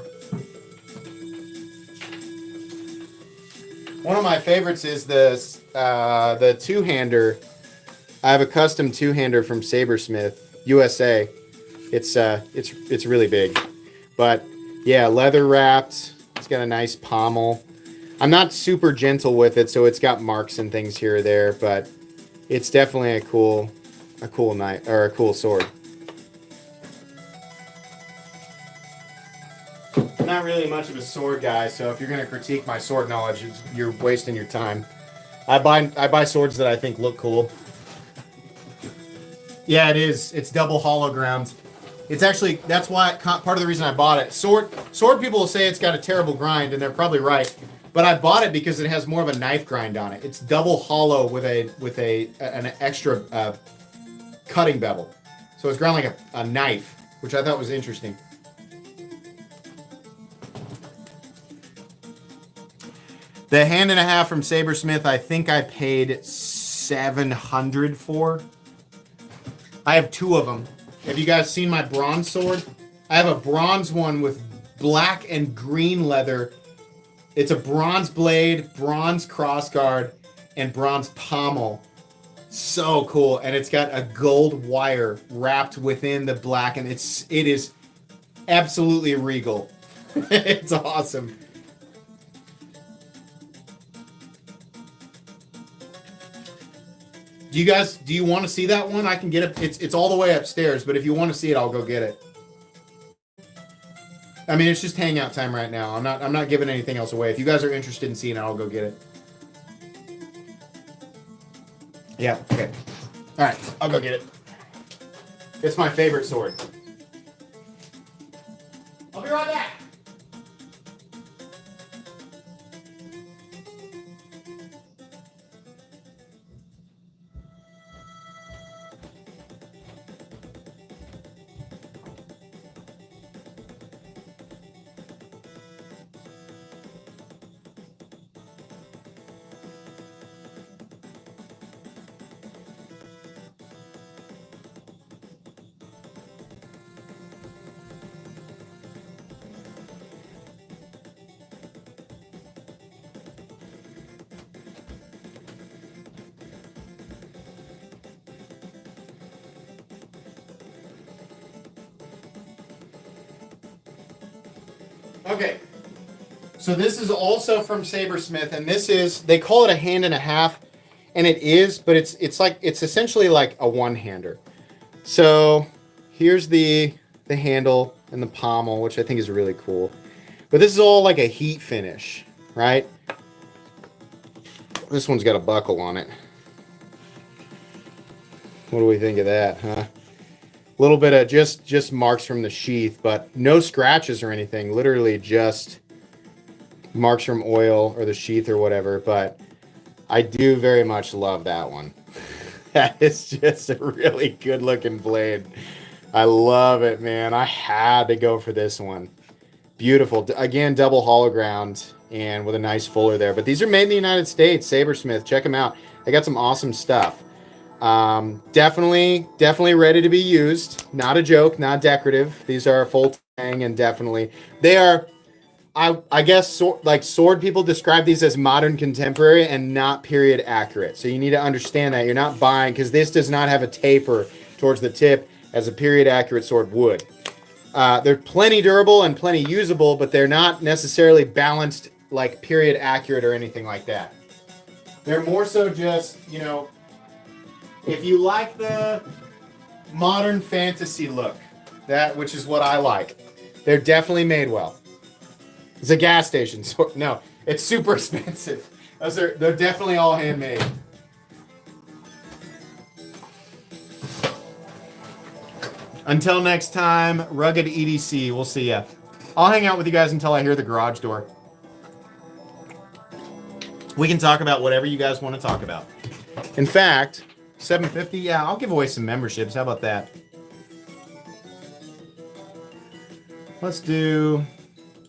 One of my favorites is the two-hander. I have a custom two-hander from Sabersmith USA. It's really big, but yeah, leather wrapped. It's got a nice pommel. I'm not super gentle with it, so it's got marks and things here or there, but it's definitely a cool knife or a cool sword. I'm not really much of a sword guy, so if you're gonna critique my sword knowledge, you're wasting your time. I buy swords that I think look cool. Yeah, it is. It's double hollow ground. It's actually, that's why, part of the reason I bought it. Sword people will say it's got a terrible grind, and they're probably right. But I bought it because it has more of a knife grind on it. It's double hollow with an extra cutting bevel. So it's ground like a knife, which I thought was interesting. The hand and a half from Sabersmith, I think I paid $700 for. I have two of them. Have you guys seen my bronze sword? I have a bronze one with black and green leather. It's a bronze blade, bronze crossguard, and bronze pommel. So cool. And it's got a gold wire wrapped within the black, and it is absolutely regal. It's awesome. Do you want to see that one? I can get it. It's all the way upstairs, but if you want to see it, I'll go get it. I mean, it's just hangout time right now. I'm not giving anything else away. If you guys are interested in seeing it, I'll go get it. Yeah, okay. All right, I'll go get it. It's my favorite sword. I'll be right back. Okay, so this is also from Sabersmith, and they call it a hand and a half, and it is, but it's essentially like a one-hander. So here's the handle and the pommel, which I think is really cool. But this is all like a heat finish, right? This one's got a buckle on it. What do we think of that, huh? A little bit of just marks from the sheath, but no scratches or anything. Literally just marks from oil or the sheath or whatever. But I do very much love that one. That is just a really good looking blade. I love it, man. I had to go for this one. Beautiful. Again, double hollow ground and with a nice fuller there. But these are made in the United States. Sabersmith. Check them out. They got some awesome stuff. Definitely ready to be used. Not a joke, not decorative. These are full tang, and definitely they are. I guess sword people describe these as modern contemporary and not period accurate. So you need to understand that you're not buying, because this does not have a taper towards the tip as a period accurate sword would. They're plenty durable and plenty usable, but they're not necessarily balanced like period accurate or anything like that. They're more so just, if you like the modern fantasy look, which is what I like, they're definitely made well. It's a gas station, so no, it's super expensive. They're definitely all handmade. Until next time, Rugged EDC, we'll see ya. I'll hang out with you guys until I hear the garage door. We can talk about whatever you guys want to talk about. In fact, $750, yeah, I'll give away some memberships. How about that?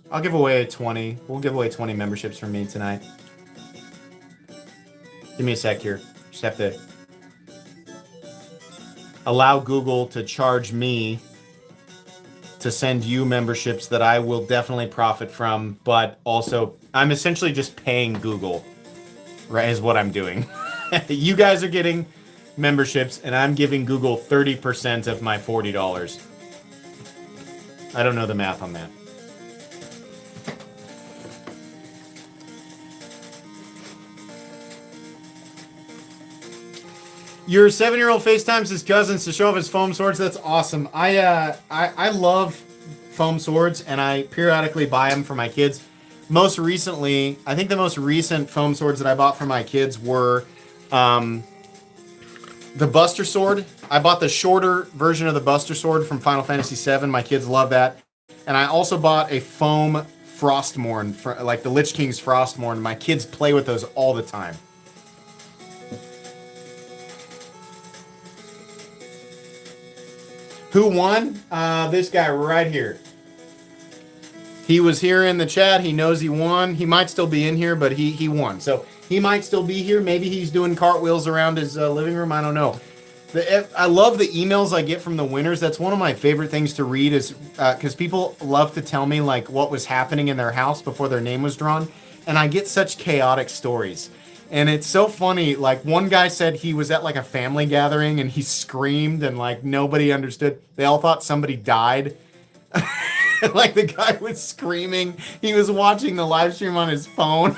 I'll give away 20. We'll give away 20 memberships from me tonight. Give me a sec here. Just have to allow Google to charge me to send you memberships that I will definitely profit from, but also I'm essentially just paying Google, right, is what I'm doing. You guys are getting memberships, and I'm giving Google 30% of my $40. I don't know the math on that. Your 7-year-old FaceTimes his cousins to show off his foam swords. That's awesome. I love foam swords, and I periodically buy them for my kids. Most recently, I think the most recent foam swords that I bought for my kids were the Buster Sword. I bought the shorter version of the Buster Sword from Final Fantasy VII. My kids love that. And I also bought a foam Frostmourne, like the Lich King's Frostmourne. My kids play with those all the time. Who won? This guy right here. He was here in the chat. He knows he won. He might still be in here, but he won. So he might still be here. Maybe he's doing cartwheels around his living room. I don't know. I love the emails I get from the winners. That's one of my favorite things to read is because people love to tell me like what was happening in their house before their name was drawn. And I get such chaotic stories. And it's so funny. Like one guy said he was at like a family gathering and he screamed and like nobody understood. They all thought somebody died. Like the guy was screaming. He was watching the live stream on his phone.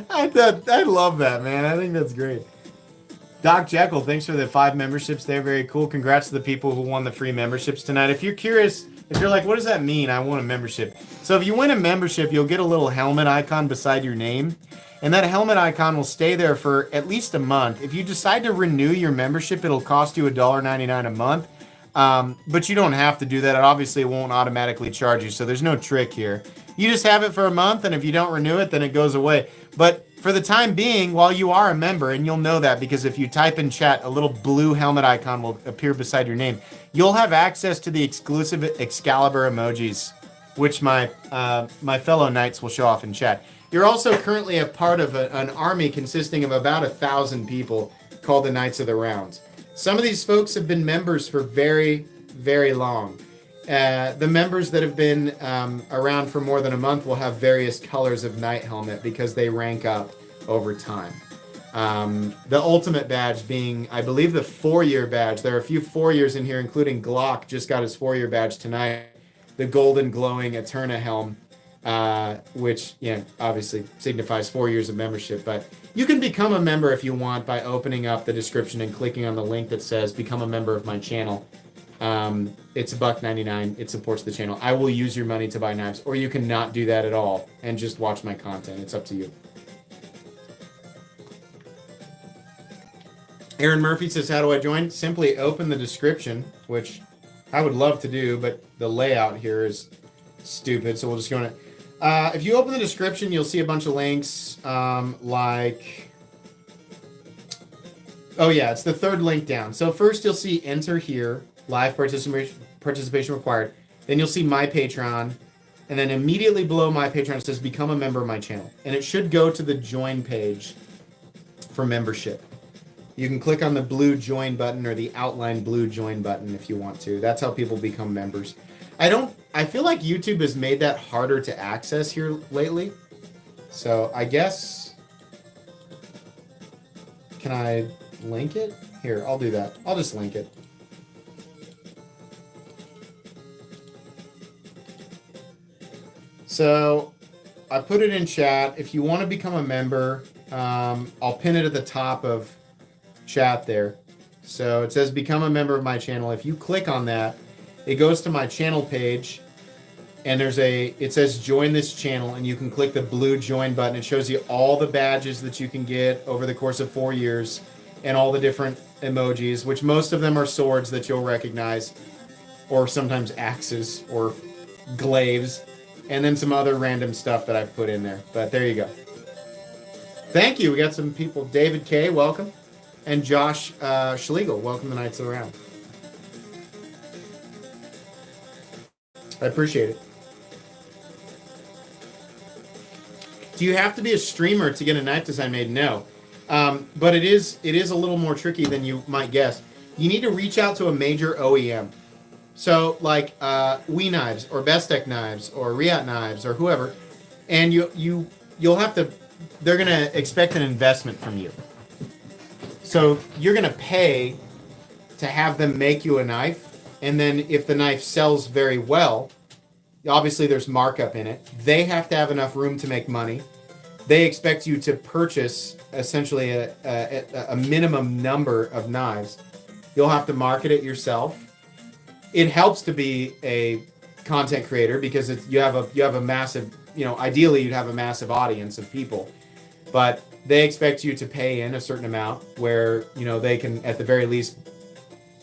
I love that, man. I think that's great. Doc Jekyll, thanks for the 5 memberships there. Very cool. Congrats to the people who won the free memberships tonight. If you're curious, if you're like, what does that mean? I want a membership. So if you win a membership, you'll get a little helmet icon beside your name. And that helmet icon will stay there for at least a month. If you decide to renew your membership, it'll cost you $1.99 a month. But you don't have to do that. It obviously won't automatically charge you. So there's no trick here. You just have it for a month. And if you don't renew it, then it goes away. But for the time being, while you are a member, and you'll know that because if you type in chat, a little blue helmet icon will appear beside your name. You'll have access to the exclusive Excalibur emojis, which my fellow knights will show off in chat. You're also currently a part of an army consisting of about 1,000 people called the Knights of the Round. Some of these folks have been members for very, very long. The members that have been around for more than a month will have various colors of knight helmet because they rank up over time. The ultimate badge being, I believe, the 4-year badge. There are a few 4 years in here, including Glock just got his 4-year badge tonight. The golden glowing Eterna helm, which obviously signifies 4 years of membership. But you can become a member if you want by opening up the description and clicking on the link that says "Become a member of my channel." It's $1.99. It supports the channel. I will use your money to buy knives, or you can not do that at all and just watch my content. It's up to you. Aaron Murphy says, how do I join? Simply open the description, which I would love to do, but the layout here is stupid, so we'll just go in it. If you open the description, you'll see a bunch of links, like... Oh yeah, it's the third link down. So first you'll see enter here, live participation required. Then you'll see my Patreon, and then immediately below my Patreon it says become a member of my channel. And it should go to the join page for membership. You can click on the blue join button or the outline blue join button if you want to. That's how people become members. I feel like YouTube has made that harder to access here lately. So I guess, can I link it? Here, I'll do that. I'll just link it. So I put it in chat. If you want to become a member, I'll pin it at the top of chat there. So it says become a member of my channel. If you click on that, it goes to my channel page, and it says join this channel, and you can click the blue join button. It shows you all the badges that you can get over the course of 4 years and all the different emojis, which most of them are swords that you'll recognize, or sometimes axes or glaives, and then some other random stuff that I've put in there. But there you go. Thank you. We got some people. David K, welcome. And Josh Schlegel, welcome to Knights of the Round. I appreciate it. Do you have to be a streamer to get a knife design made? No. But it is a little more tricky than you might guess. You need to reach out to a major OEM. So like We Knives or Bestech Knives or Riot Knives or whoever, and you'll have to, they're gonna expect an investment from you. So you're gonna pay to have them make you a knife, and then if the knife sells very well, obviously there's markup in it. They have to have enough room to make money. They expect you to purchase essentially a minimum number of knives. You'll have to market it yourself. It helps to be a content creator because you have a massive, ideally you'd have a massive audience of people, but they expect you to pay in a certain amount where, they can at the very least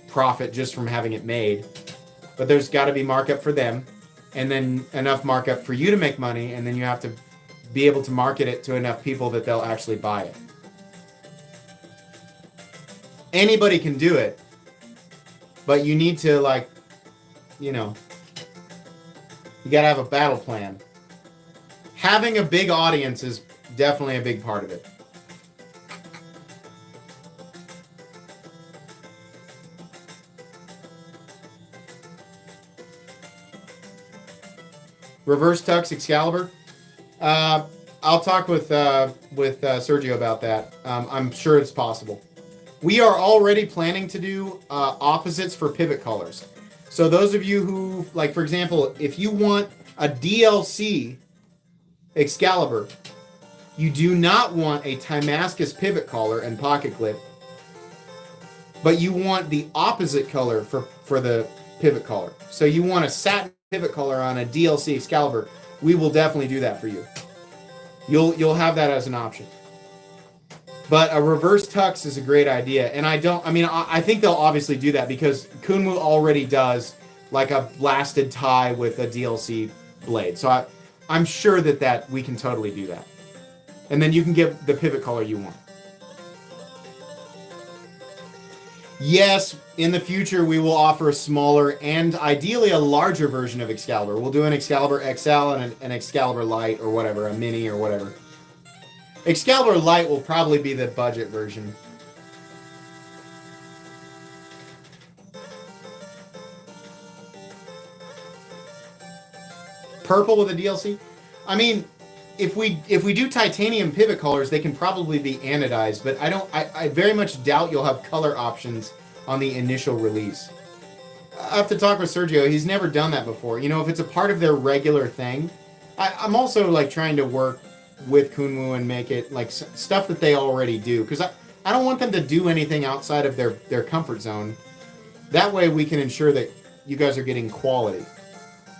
profit just from having it made. But there's got to be markup for them, and then enough markup for you to make money, and then you have to be able to market it to enough people that they'll actually buy it. Anybody can do it, but you need to you You got to have a battle plan. Having a big audience is definitely a big part of it. Reverse Tux Excalibur. I'll talk with Sergio about that. I'm sure it's possible. We are already planning to do opposites for pivot colors. So those of you who, like, for example, if you want a DLC Excalibur, you do not want a Timascus pivot collar and pocket clip, but you want the opposite color for the pivot collar. So you want a satin pivot collar on a DLC Excalibur. We will definitely do that for you. You'll have that as an option. But a reverse tux is a great idea, and I think they'll obviously do that because Kunwu already does like a blasted tie with a DLC blade. So I'm sure that we can totally do that. And then you can get the pivot color you want. Yes, in the future we will offer a smaller and ideally a larger version of Excalibur. We'll do an Excalibur XL and an Excalibur Light or whatever, a mini or whatever. Excalibur Light will probably be the budget version. Purple with a DLC? I mean, if we do titanium pivot colors, they can probably be anodized, but I very much doubt you'll have color options on the initial release. I have to talk with Sergio. He's never done that before. You know, if it's a part of their regular thing, I'm also like trying to work with Kunwu and make it like stuff that they already do, because I don't want them to do anything outside of their comfort zone. That way we can ensure that you guys are getting quality.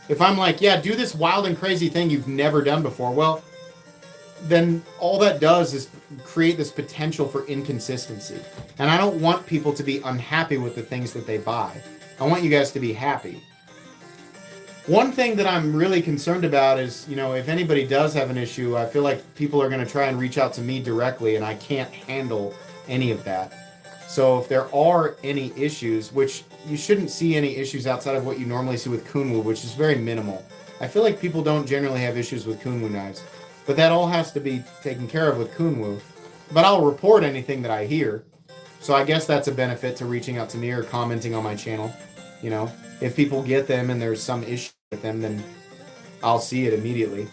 If I'm like, yeah, do this wild and crazy thing you've never done before, well, then all that does is create this potential for inconsistency. And I don't want people to be unhappy with the things that they buy. I want you guys to be happy. One thing that I'm really concerned about is, you know, if anybody does have an issue, I feel like people are going to try and reach out to me directly, and I can't handle any of that. So if there are any issues, which you shouldn't see any issues outside of what you normally see with Kunwu, which is very minimal. I feel like people don't generally have issues with Kunwu knives. But that all has to be taken care of with Kunwu. But I'll report anything that I hear. So I guess that's a benefit to reaching out to me or commenting on my channel. You know, if people get them and there's some issue with them, then I'll see it immediately.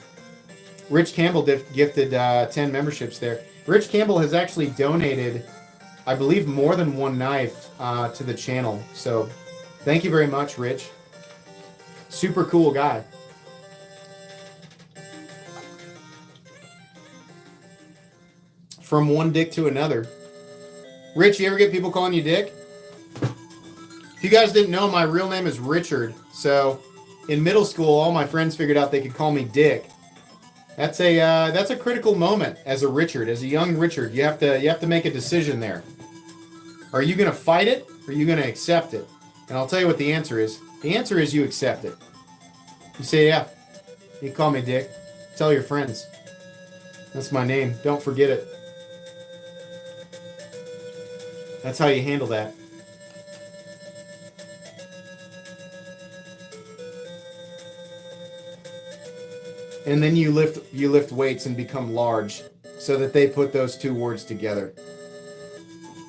Rich Campbell gifted 10 memberships there. Rich Campbell has actually donated, I believe, more than one knife to the channel. So thank you very much, Rich. Super cool guy. From one dick to another. Rich, you ever get people calling you Dick? If you guys didn't know, my real name is Richard. So in middle school, all my friends figured out they could call me Dick. That's a critical moment as a Richard, as a young Richard. You have to make a decision there. Are you gonna fight it, or are you gonna accept it? And I'll tell you what the answer is. The answer is you accept it. You say, yeah, you call me Dick. Tell your friends. That's my name. Don't forget it. That's how you handle that. And then you lift weights and become large, so that they put those two words together.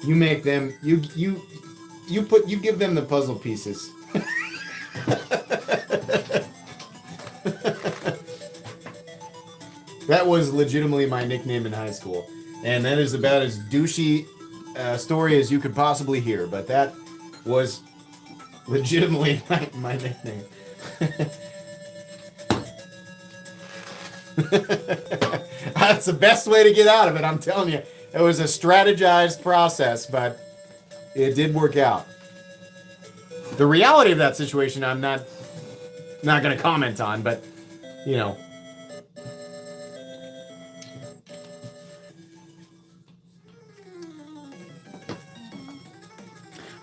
You make them you give them the puzzle pieces. That was legitimately my nickname in high school, and that is about as douchey story as you could possibly hear. But that was legitimately my nickname. That's the best way to get out of it, I'm telling you. It was a strategized process, but it did work out. The reality of that situation, I'm not going to comment on, but, you know.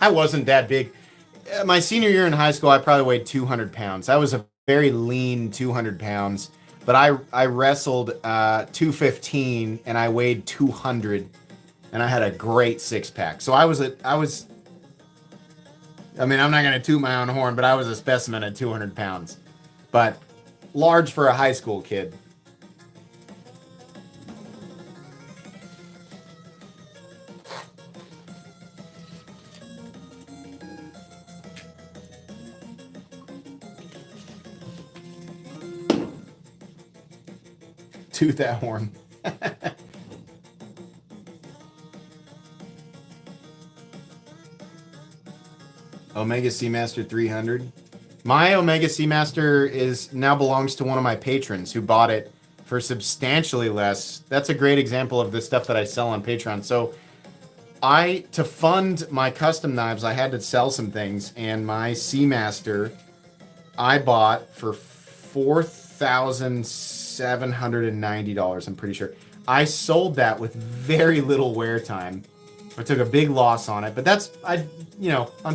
I wasn't that big. My senior year in high school, I probably weighed 200 pounds. I was a very lean 200 pounds. But I wrestled 215 and I weighed 200 and I had a great six pack. So I mean, I'm not going to toot my own horn, but I was a specimen at 200 pounds. But large for a high school kid. Tooth that horn. Omega Seamaster 300. My Omega Seamaster now belongs to one of my patrons who bought it for substantially less. That's a great example of the stuff that I sell on Patreon. So to fund my custom knives, I had to sell some things, and my Seamaster I bought for $4,790, I'm pretty sure. I sold that with very little wear time. I took a big loss on it, but on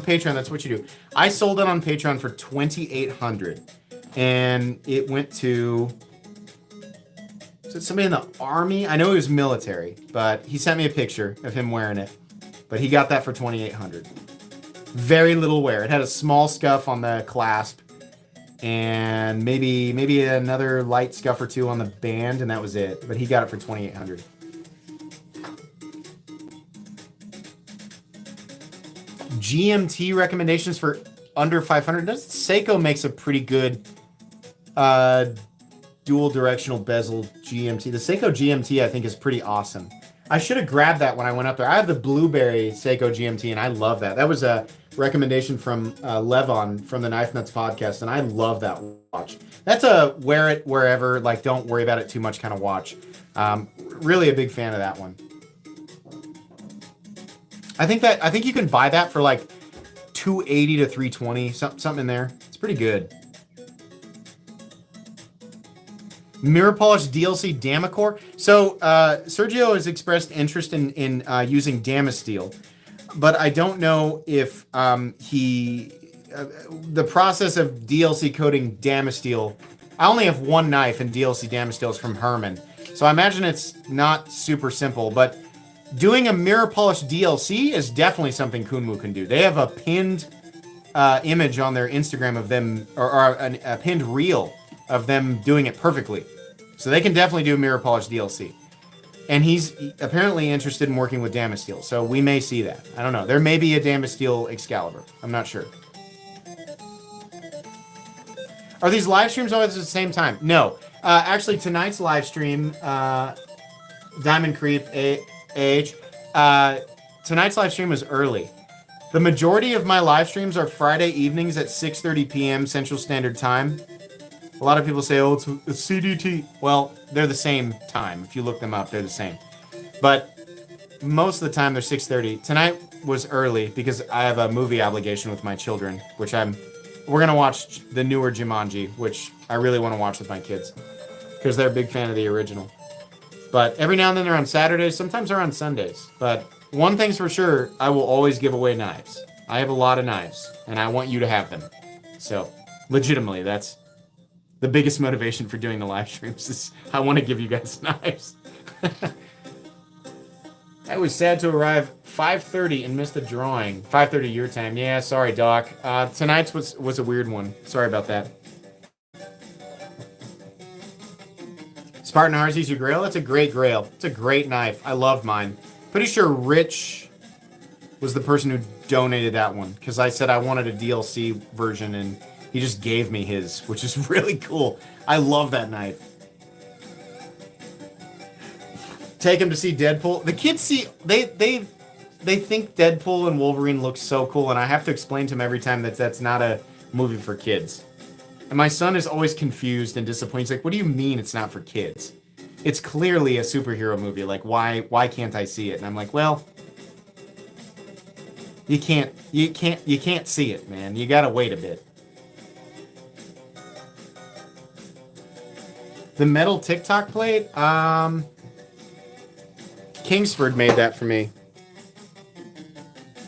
Patreon, that's what you do. I sold it on Patreon for $2,800, and it went to somebody in the Army. I know he was military, but he sent me a picture of him wearing it. But he got that for $2,800. Very little wear. It had a small scuff on the clasp, and maybe another light scuff or two on the band, and that was it. But he got it for $2,800. GMT recommendations for under 500. Seiko makes a pretty good dual directional bezel GMT. The Seiko GMT I think is pretty awesome. I should have grabbed that when I went up there. I have the Blueberry Seiko GMT, and I love that. That was a recommendation from Levon from the Knife Nuts podcast, and I love that watch. That's a wear it wherever, like don't worry about it too much kind of watch. Really a big fan of that one. I think you can buy that for like $280 to $320, something in there. It's pretty good. Mirror Polish DLC Damacor. So Sergio has expressed interest in using Damasteel, but I don't know if the process of DLC coating Damasteel. I only have one knife, and DLC Damasteel is from Herman, so I imagine it's not super simple, but doing a mirror polish DLC is definitely something Kunmu can do. They have a pinned image on their Instagram of them, or a pinned reel of them doing it perfectly. So they can definitely do a mirror polish DLC. And he's apparently interested in working with Damasteel, so we may see that. I don't know. There may be a Damasteel Excalibur. I'm not sure. Are these live streams always at the same time? No. Actually, tonight's live stream, Diamond Creep, tonight's live stream was early. The majority of my live streams are Friday evenings at 6:30 p.m. Central Standard Time. A lot of people say, oh, it's CDT. Well, they're the same time. If you look them up, they're the same. But most of the time, they're 6:30. Tonight was early because I have a movie obligation with my children, which we're going to watch the newer Jumanji, which I really want to watch with my kids because they're a big fan of the original. But every now and then they're on Saturdays. Sometimes they're on Sundays. But one thing's for sure, I will always give away knives. I have a lot of knives, and I want you to have them. So, legitimately, that's the biggest motivation for doing the live streams is I want to give you guys knives. I was sad to arrive 5:30 and miss the drawing. 5:30 your time. Yeah, sorry, Doc. Tonight's was a weird one. Sorry about that. Spartan RZ's your grail? That's a great grail. It's a great knife. I love mine. Pretty sure Rich was the person who donated that one because I said I wanted a DLC version and he just gave me his, which is really cool. I love that knife. Take him to see Deadpool. The kids they think Deadpool and Wolverine look so cool, and I have to explain to them every time that that's not a movie for kids. And my son is always confused and disappointed. He's like, "What do you mean it's not for kids? It's clearly a superhero movie. Like, why can't I see it?" And I'm like, "Well, you can't see it, man. You gotta wait a bit." The metal TikTok plate? Kingsford made that for me.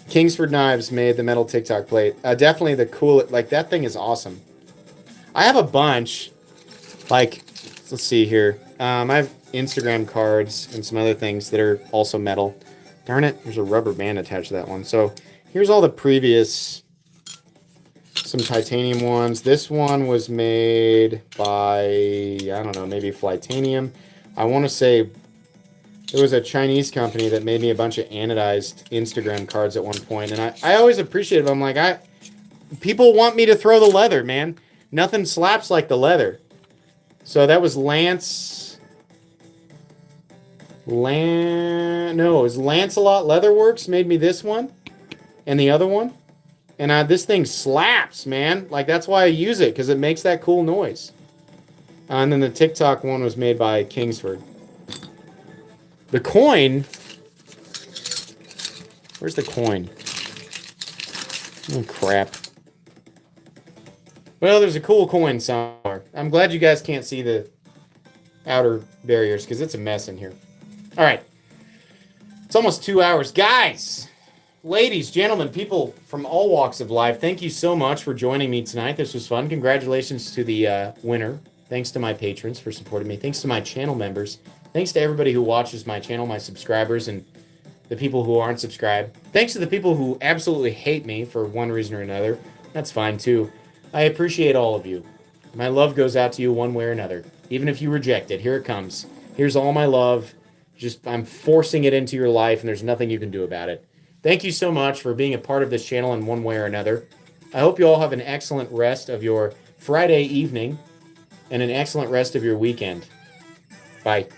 Kingsford Knives made the metal TikTok plate. Definitely the cool, like that thing is awesome. I have a bunch, like, let's see here. I have Instagram cards and some other things that are also metal. Darn it, there's a rubber band attached to that one. So here's all the previous some titanium ones. This one was made by, I don't know, maybe Flightanium. I want to say it was a Chinese company that made me a bunch of anodized Instagram cards at one point, and I always appreciate it. I'm like, people want me to throw the leather, man. Nothing slaps like the leather. So that was Lance. No, it was Lancelot Leatherworks made me this one, and the other one, and this thing slaps, man. Like that's why I use it, because it makes that cool noise. And then the TikTok one was made by Kingsford. The coin. Where's the coin? Oh, crap. Well, there's a cool coin somewhere. I'm glad you guys can't see the outer barriers because it's a mess in here. All right. It's almost 2 hours. Guys, ladies, gentlemen, people from all walks of life, thank you so much for joining me tonight. This was fun. Congratulations to the winner. Thanks to my patrons for supporting me. Thanks to my channel members. Thanks to everybody who watches my channel, my subscribers, and the people who aren't subscribed. Thanks to the people who absolutely hate me for one reason or another. That's fine, too. I appreciate all of you. My love goes out to you one way or another. Even if you reject it, here it comes. Here's all my love. Just, I'm forcing it into your life, and there's nothing you can do about it. Thank you so much for being a part of this channel in one way or another. I hope you all have an excellent rest of your Friday evening and an excellent rest of your weekend. Bye.